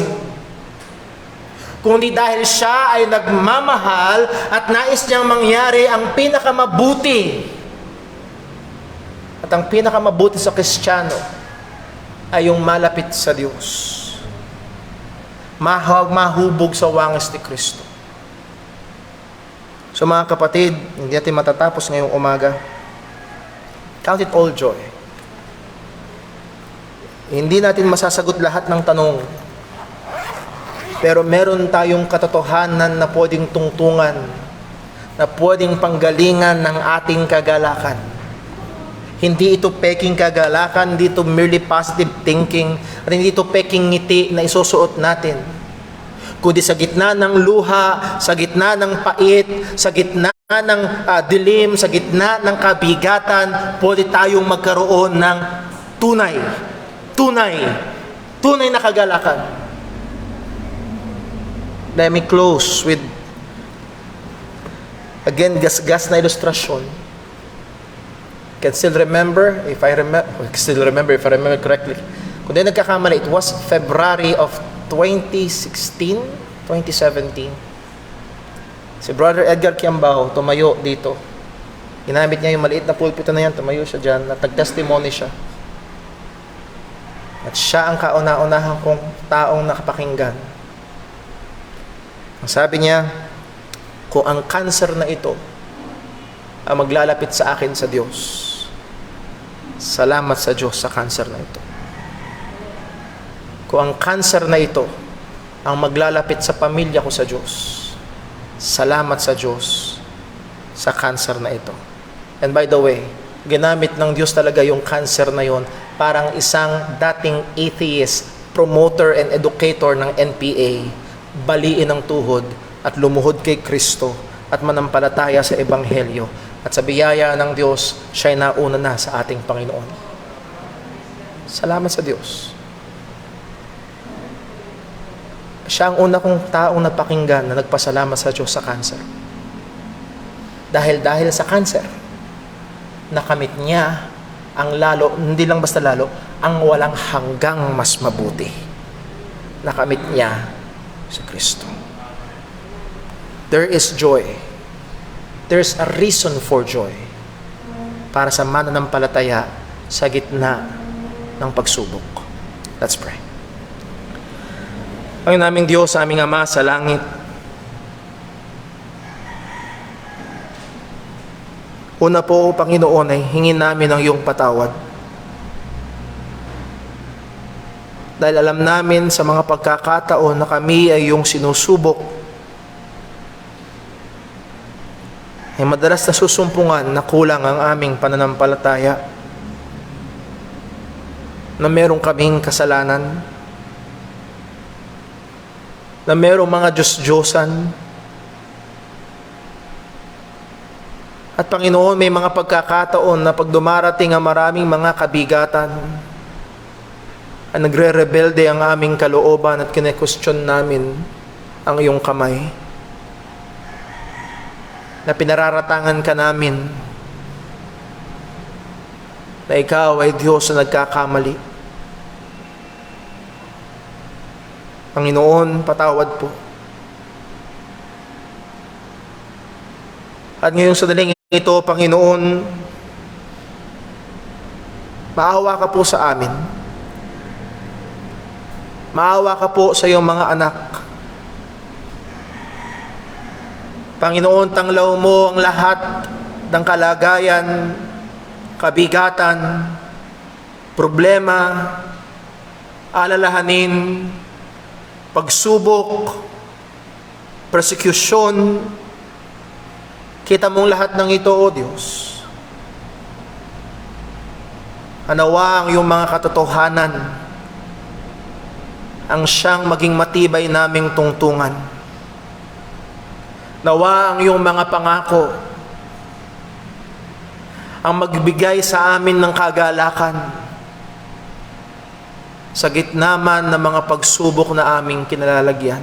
kundi dahil siya ay nagmamahal at nais niyang mangyari ang pinakamabuti. At ang pinakamabuti sa Kristiyano ay yung malapit sa Diyos. Mahubog sa wangis ni Kristo. So mga kapatid, hindi natin matatapos ngayong umaga. Count it all joy. Hindi natin masasagot lahat ng tanong. Pero meron tayong katotohanan na pwedeng tungtungan, na pwedeng panggalingan ng ating kagalakan. Hindi ito peking kagalakan, hindi ito merely positive thinking, at hindi ito peking ngiti na isusuot natin. Kundi sa gitna ng luha, sa gitna ng pait, sa gitna ng dilim, sa gitna ng kabigatan, pwede tayong magkaroon ng tunay na kagalakan. Let me close with, again, gasgas na ilustrasyon. Can still remember, if I remember correctly. Kung di nagkakamali, it was February of 2016, 2017. Si Brother Edgar Kiambao, tumayo dito. Ginamit niya yung maliit na pulpito na yan, tumayo siya dyan, natag-testimony siya. At siya ang kauna-unahan kong taong nakapakinggan. Ang sabi niya, kung ang cancer na ito ang maglalapit sa akin sa Diyos, salamat sa Diyos sa cancer na ito. Kung ang cancer na ito ang maglalapit sa pamilya ko sa Diyos, salamat sa Diyos sa cancer na ito. And by the way, ginamit ng Diyos talaga yung cancer na yon parang isang dating atheist, promoter and educator ng NPA, baliin ang tuhod at lumuhod kay Kristo at manampalataya sa Ebanghelyo. At sa biyaya ng Diyos, siya'y nauna na sa ating Panginoon. Salamat sa Diyos. Siya ang una kong taong napakinggan na nagpasalamat sa Diyos sa cancer. Dahil sa cancer, nakamit niya ang lalo, hindi lang basta lalo, ang walang hanggang mas mabuti. Nakamit niya sa Kristo. There is joy. There's a reason for joy para sa mananampalataya sa gitna ng pagsubok. Let's pray. Ang naming Diyos, aming Ama sa langit, una po, Panginoon, ay hingin namin ang iyong patawad. Dahil alam namin sa mga pagkakataon na kami ay iyong sinusubok, ay madalas nasusumpungan na kulang ang aming pananampalataya, na merong kaming kasalanan, na merong mga Diyos-Diyosan, at Panginoon, may mga pagkakataon na pag dumarating ang maraming mga kabigatan, ang nagre-rebelde ang aming kalooban at kine-question namin ang iyong kamay, na pinararatangan ka namin na ikaw ay Diyos na nagkakamali. Panginoon, patawad po. At ngayong sadaling ito, Panginoon, maawa ka po sa amin. Maawa ka po sa iyong mga anak. Panginoon, tanglaw mo ang lahat ng kalagayan, kabigatan, problema, alalahanin, pagsubok, persecution. Kita mong lahat ng ito, O Diyos. Hanawa ang iyong mga katotohanan ang siyang maging matibay naming tungtungan. Nawa ang iyong mga pangako ang magbigay sa amin ng kagalakan sa gitna man ng mga pagsubok na aming kinalalagyan.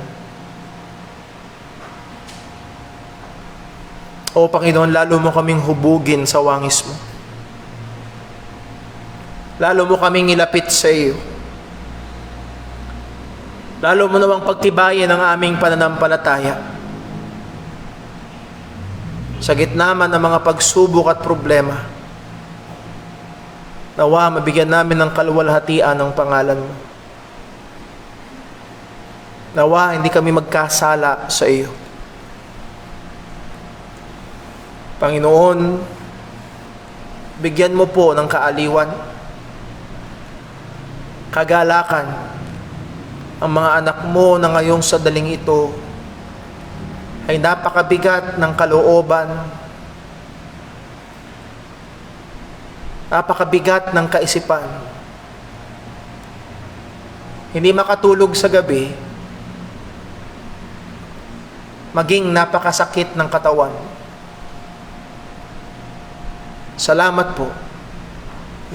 O Panginoon, lalo mo kaming hubugin sa wangis mo. Lalo mo kaming ilapit sa iyo. Lalo mo nawang pagtibayin ang aming pananampalataya. Sa gitna man ng mga pagsubok at problema, nawa mabigyan namin ng kaluwalhatian ng pangalan mo. Nawa hindi kami magkasala sa iyo. Panginoon, bigyan mo po ng kaaliwan, kagalakan ang mga anak mo na ngayong sa daling ito ay napakabigat ng kalooban, napakabigat ng kaisipan. Hindi makatulog sa gabi, maging napakasakit ng katawan. Salamat po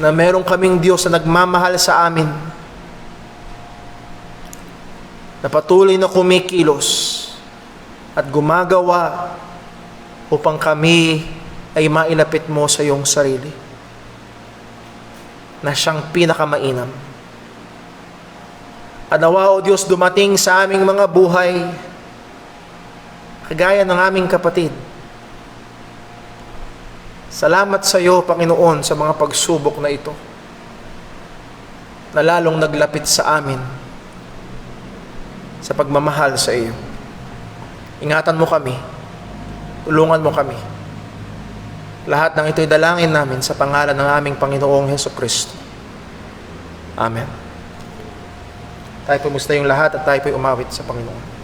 na meron kaming Diyos na nagmamahal sa amin, na patuloy na kumikilos at gumagawa upang kami ay mailapit mo sa iyong sarili na siyang pinakamainam. At nawa, O Diyos, dumating sa aming mga buhay kagaya ng aming kapatid. Salamat sa iyo, Panginoon, sa mga pagsubok na ito na lalong naglapit sa amin sa pagmamahal sa iyo. Ingatan mo kami, tulungan mo kami. Lahat ng ito'y dalangin namin sa pangalan ng aming Panginoong Hesukristo. Amen. Tayo po musta yung lahat at tayo po'y umawit sa Panginoon.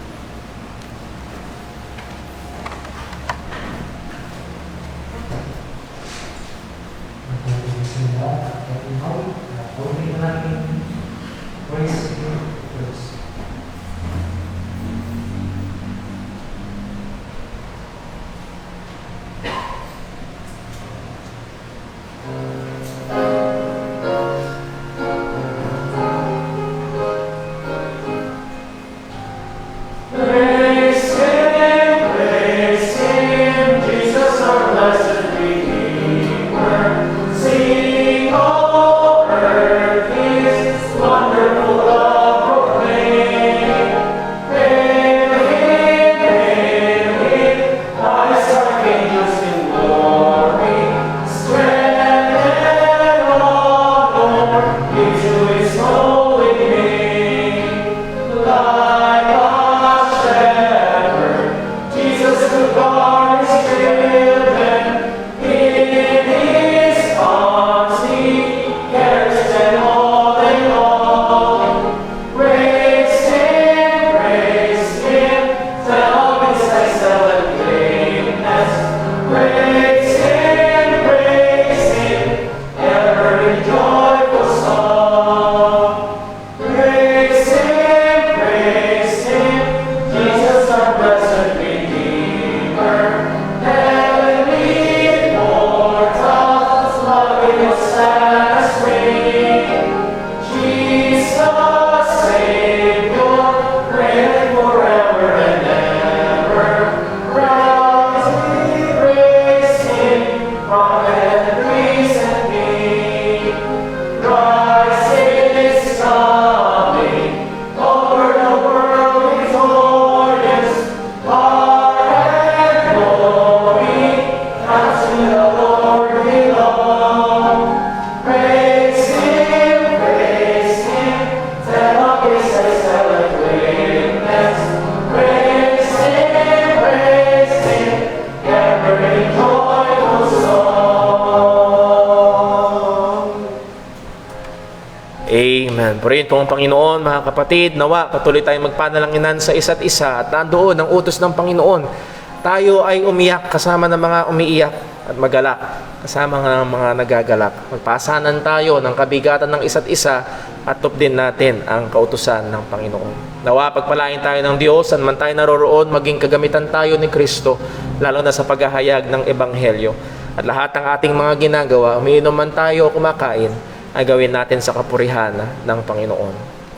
Amen. Purihin po ang Panginoon, mga kapatid. Nawa, patuloy tayong magpanalanginan sa isa't isa at nandoon ang utos ng Panginoon. Tayo ay umiyak kasama ng mga umiiyak at magalak kasama ng mga nagagalak. Magpasanan tayo ng kabigatan ng isa't isa at tupdin natin ang kautusan ng Panginoon. Nawa, pagpalain tayo ng Diyos, saan man tayo naroroon, maging kagamitan tayo ni Kristo, lalo na sa paghahayag ng Ebanghelyo. At lahat ng ating mga ginagawa, umiinom man tayo o kumakain, ay gawin natin sa kapurihan ng Panginoon.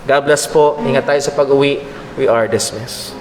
God bless po. Ingat tayo sa pag-uwi. We are dismissed.